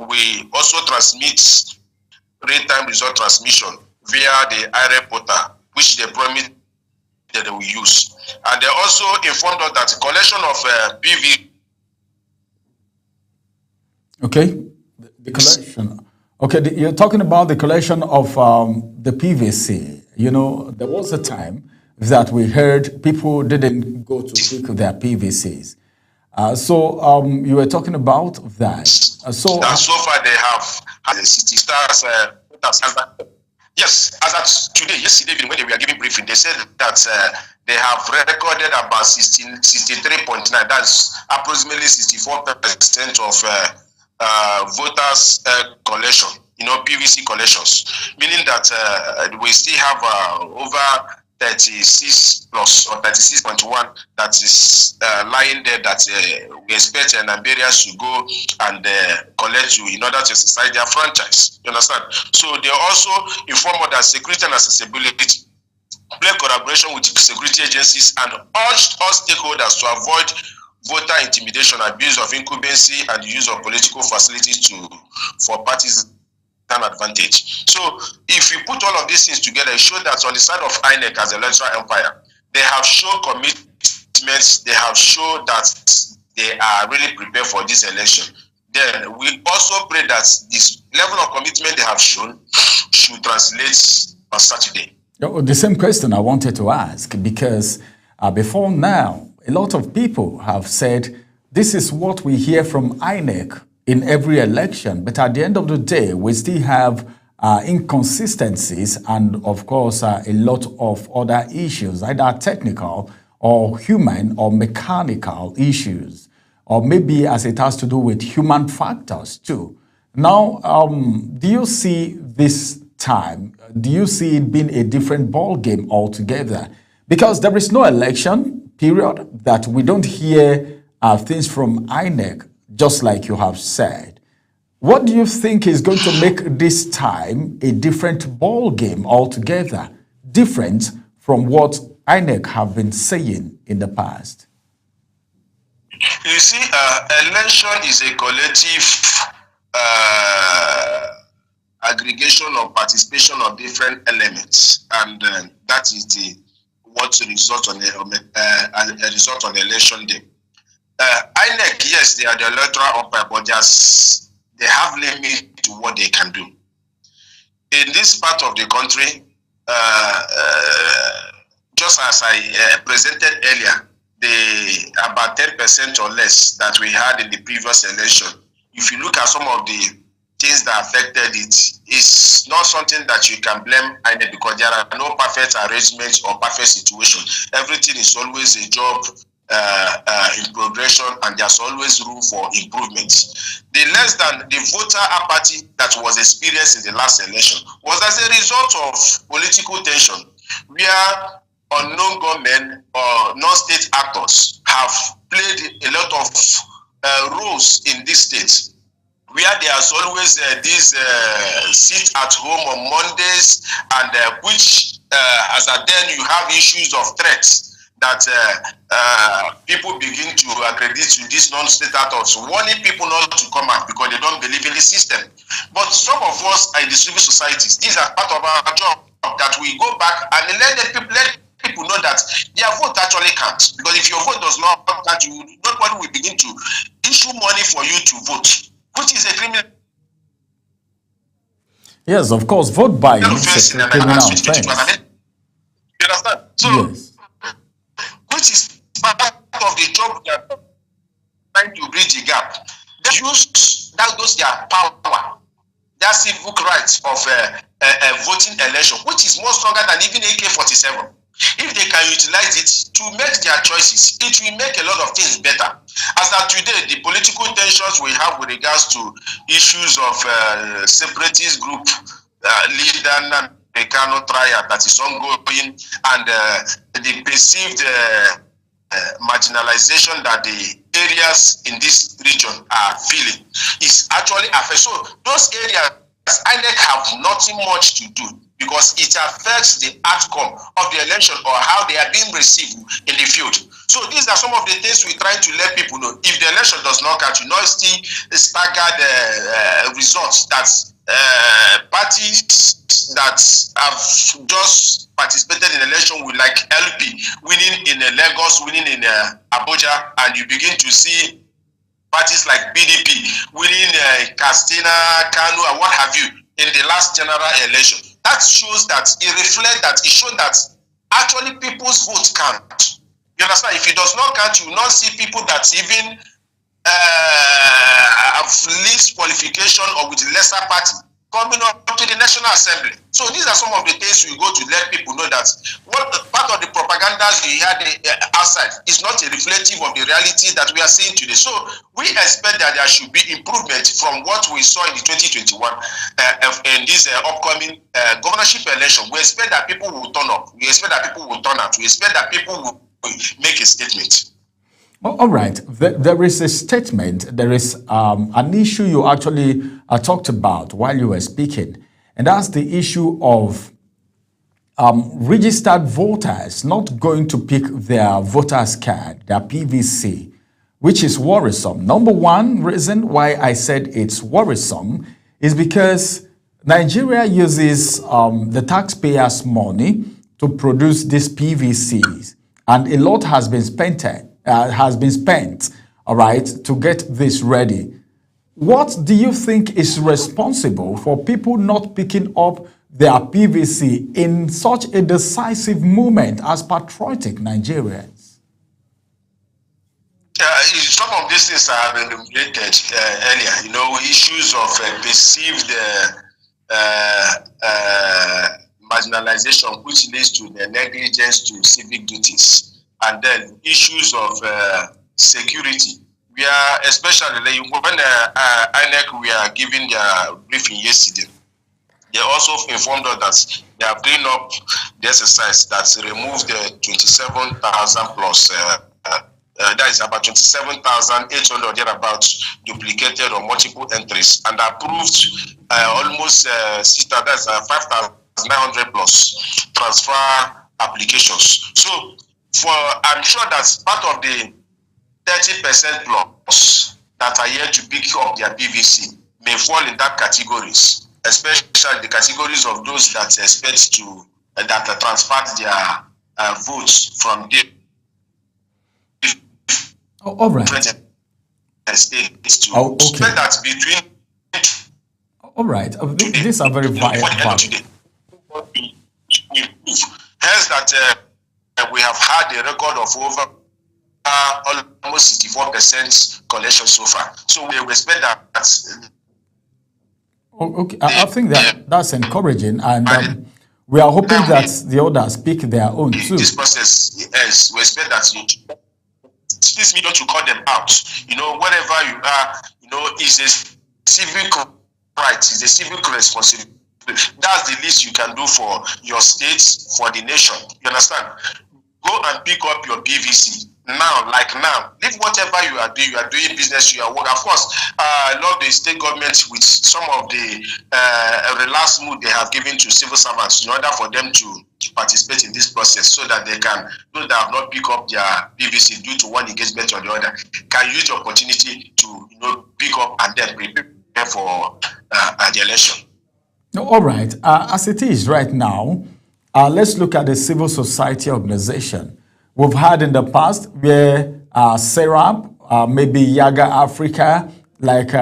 we also transmit real-time result transmission via the IRE portal, which they promised that they will use. And they also informed us that the collection of PV. Okay, the collection. Okay, you're talking about the collection of the PVC. You know, there was a time that we heard people didn't go to pick their PVCs. So you were talking about that. So far they have 60 stars. Yes, as at today, yesterday when they were giving briefing, they said that they have recorded about 63.9. That's approximately 64% of voters' collection. PVC collections, meaning that we still have over 36 plus or 36.1 that is lying there that we expect Nigerians to go and collect to in order to exercise their franchise. You understand? So they also inform us that security and accessibility play collaboration with security agencies and urged all stakeholders to avoid voter intimidation, abuse of incumbency, and the use of political facilities for parties advantage. So if you put all of these things together, it shows that on the side of INEC as the electoral empire, they have shown commitments, they have shown that they are really prepared for this election. Then we also pray that this level of commitment they have shown should translate on Saturday. The same question I wanted to ask, because before now, a lot of people have said, this is what we hear from INEC in every election, but at the end of the day, we still have inconsistencies and, of course, a lot of other issues, either technical or human or mechanical issues, or maybe as it has to do with human factors too. Now, do you see this time, do you see it being a different ball game altogether? Because there is no election period that we don't hear things from INEC, just like you have said. What do you think is going to make this time a different ball game altogether, different from what INEC have been saying in the past? You see, election is a collective aggregation or participation of different elements, and that is what result on a result on the election day. INEC, yes, they are the electoral umpire, but they have limit to what they can do. In this part of the country, just as I presented earlier, about 10% or less that we had in the previous election, if you look at some of the things that affected it, it's not something that you can blame INEC, because there are no perfect arrangements or perfect situation. Everything is always a job in progression, and there's always room for improvement. The voter apathy that was experienced in the last election was as a result of political tension, where unknown government or non-state actors have played a lot of roles in this state, where there's always this sit at home on Mondays, and which as at then you have issues of threats that people begin to accredit to these non-state actors, warning people not to come out because they don't believe in the system. But some of us in the civil societies, these are part of our job, that we go back and let people know that their vote actually counts. Because if your vote does not count, nobody will begin to issue money for you to vote, which is a criminal. Yes, of course, vote buying is a criminal offense. You understand? So, yes. Which is part of the job they are trying to bridge the gap. They use their power, their civic rights of a voting election, which is more stronger than even AK-47. If they can utilize it to make their choices, it will make a lot of things better. As of today, the political tensions we have with regards to issues of separatist group leader Kano trial that is ongoing, and the perceived marginalization that the areas in this region are feeling is actually affected. So those areas, INEC have nothing much to do, because it affects the outcome of the election or how they are being received in the field. So these are some of the things we're trying to let people know. If the election does not catch, see staggered results that parties that have just participated in election with, like LP winning in Lagos, winning in Abuja, and you begin to see parties like BDP winning Katsina, Kano, and what have you in the last general election. That shows that it reflects that it shows that actually people's votes count. You understand? If it does not count, you will not see people that even have least qualification or with lesser party coming up to the National Assembly. So these are some of the things we go to let people know that what part of the propagandas we had outside is not a reflective of the reality that we are seeing today. So we expect that there should be improvement from what we saw in the 2021 in this upcoming governorship election. We expect that people will turn up. We expect that people will turn out. We expect that people will make a statement. All right. There is a statement. There is an issue you actually talked about while you were speaking, and that's the issue of registered voters not going to pick their voters card, their PVC, which is worrisome. Number one reason why I said it's worrisome is because Nigeria uses the taxpayers' money to produce these PVCs, and a lot has been spent. All right, to get this ready. What do you think is responsible for people not picking up their PVC in such a decisive movement as patriotic Nigerians? Some of these things have been enumerated earlier. You know, issues of perceived marginalization, which leads to the negligence to civic duties. And then issues of security. We are especially when INEC we are giving their briefing yesterday. They also informed us that they are bringing up the exercise that removed the 27,000 plus. That is about 27,800 thereabouts duplicated or multiple entries, and approved almost 5,900 plus transfer applications. So. I'm sure that's part of the 30% plus that are yet to pick up their PVC may fall in that categories, especially the categories of those that expect to that transfer their votes from the all right. States to okay. That between. All right, these are very vital. Hence that. We have had a record of over almost 64% collection so far. So we expect that. Okay, I think that's encouraging, and we are hoping that the others pick their own too. This process, yes, we expect that this medium to call them out. You know, wherever you are, you know, is a civic right, is a civic responsibility. That's the least you can do for your states, for the nation. You understand? Go and pick up your PVC now, like now. Leave whatever you are doing business, you are working. Of course, I love the state government with some of the relaxed mood they have given to civil servants in order for them to participate in this process, so that they can, those that have not picked up their PVC due to one engagement or the other, can use the opportunity to pick up and then prepare for the election. All right. As it is right now, let's look at the civil society organization. We've had in the past where SERAP, maybe Yaga Africa, like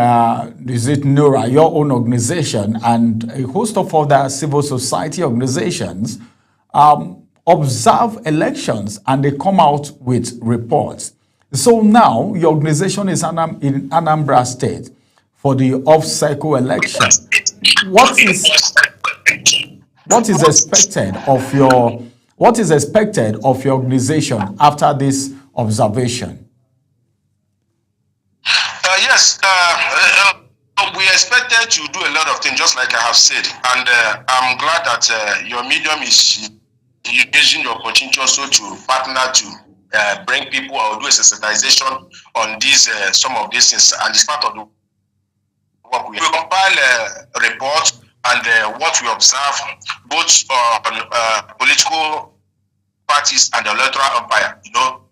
is it Nura, your own organization, and a host of other civil society organizations observe elections and they come out with reports. So now your organization is in Anambra State for the off-cycle election. What is expected of your organization after this observation? Yes, we expected to do a lot of things, just like I have said, and I'm glad that your medium is using the opportunity also to partner to bring people or do a sensitization on these some of these things, and it's part of the work. We compile a report and what we observe both on political parties and the electoral umpire,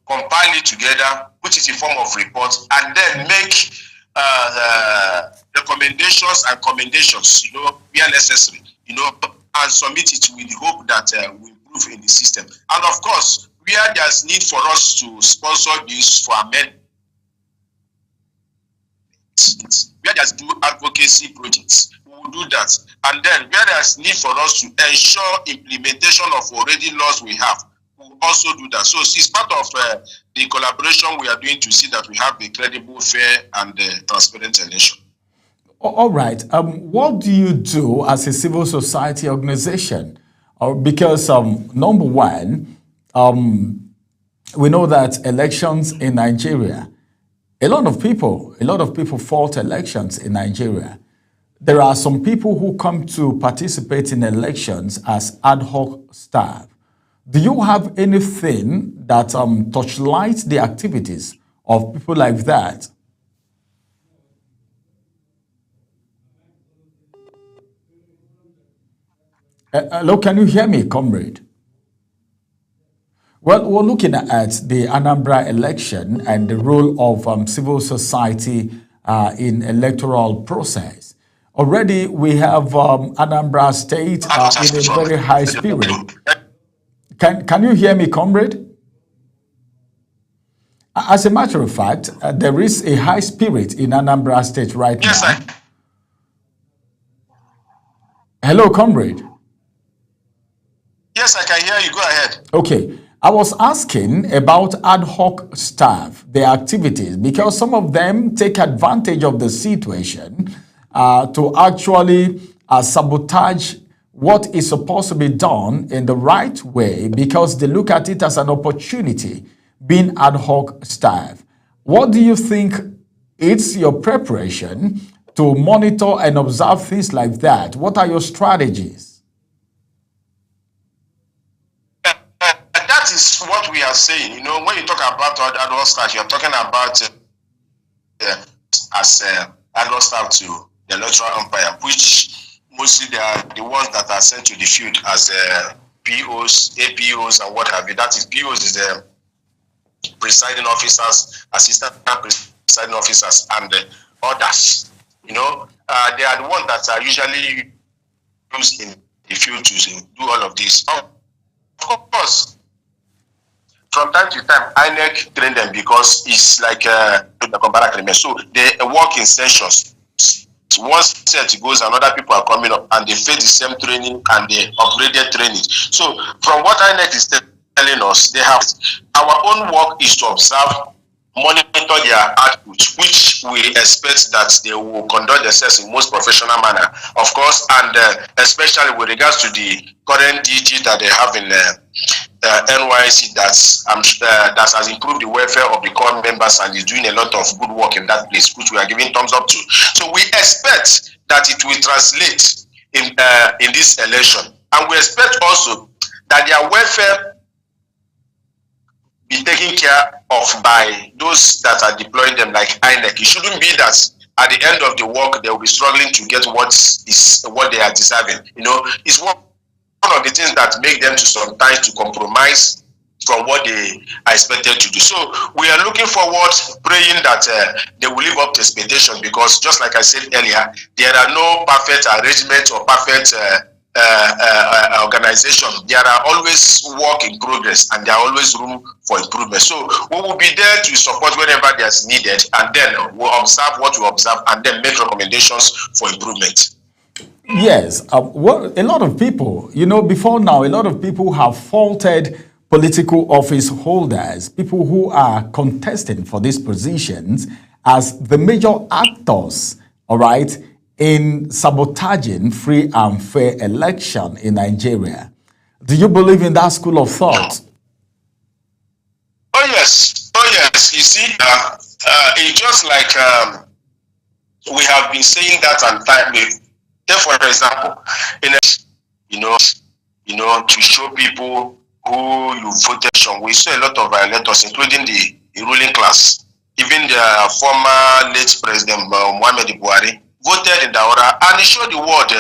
compile it together, put it in form of reports, and then make recommendations and commendations, where necessary, and submit it with the hope that we improve in the system. And of course, where there's need for us to sponsor this for amendment, where there's do advocacy projects, we will do that. And then where there's need for us to ensure implementation of already laws we have, also do that. So it's part of the collaboration we are doing to see that we have a credible, fair, and transparent election. All right. What do you do as a civil society organization? Because number one, we know that elections in Nigeria, a lot of people fault elections in Nigeria. There are some people who come to participate in elections as ad hoc staff. Do you have anything that touchlights the activities of people like that? Hello, can you hear me, comrade? Well, we're looking at the Anambra election and the role of civil society in electoral process. Already, we have Anambra State in a very high spirit. Can you hear me, comrade? As a matter of fact, there is a high spirit in Anambra State right now. Hello, comrade. Yes, I can hear you. Go ahead. Okay. I was asking about ad hoc staff, their activities, because some of them take advantage of the situation to actually sabotage what is supposed to be done in the right way because they look at it as an opportunity, being ad hoc staff. What do you think is your preparation to monitor and observe things like that? What are your strategies? That is what we are saying. You know, when you talk about ad hoc staff, you're talking about as ad hoc staff to the electoral umpire, which mostly they are the ones that are sent to the field as POs, APOs, and what have you. That is, POs is the presiding officers, assistant presiding officers, and others. You know, they are the ones that are usually used in the field to do all of this. Of course, from time to time, INEC train them because it's like the combat agreement. So they work in sessions. Once set goes, another people are coming up and they face the same training and they upgraded training. So from what INEC is telling us, they have our own work is to observe, monitor their output, which we expect that they will conduct themselves in most professional manner, of course, and especially with regards to the current DG that they have in NYC that has improved the welfare of the core members and is doing a lot of good work in that place, which we are giving thumbs up to. So we expect that it will translate in this election, and we expect also that their welfare be taken care of by those that are deploying them, like INEC. It shouldn't be that at the end of the work they will be struggling to get what they are deserving. You know, it's one of the things that make them to sometimes to compromise from what they are expected to do. So we are looking forward, praying that they will live up to expectation, because just like I said earlier, there are no perfect arrangements or perfect organization. There are always work in progress and there are always room for improvement. So we will be there to support whenever there's needed, and then we'll observe what we observe and then make recommendations for improvement. Yes, well, a lot of people, you know, before now, a lot of people have faulted political office holders, people who are contesting for these positions, as the major actors, all right, in sabotaging free and fair election in Nigeria. Do you believe in that school of thought? Oh yes, oh yes. You see, it's just like we have been saying that and time. Take for example, in to show people who you voted on. We saw a lot of violators, including the ruling class. Even the former late President Muhammadu Buhari voted in Daura, and he showed the world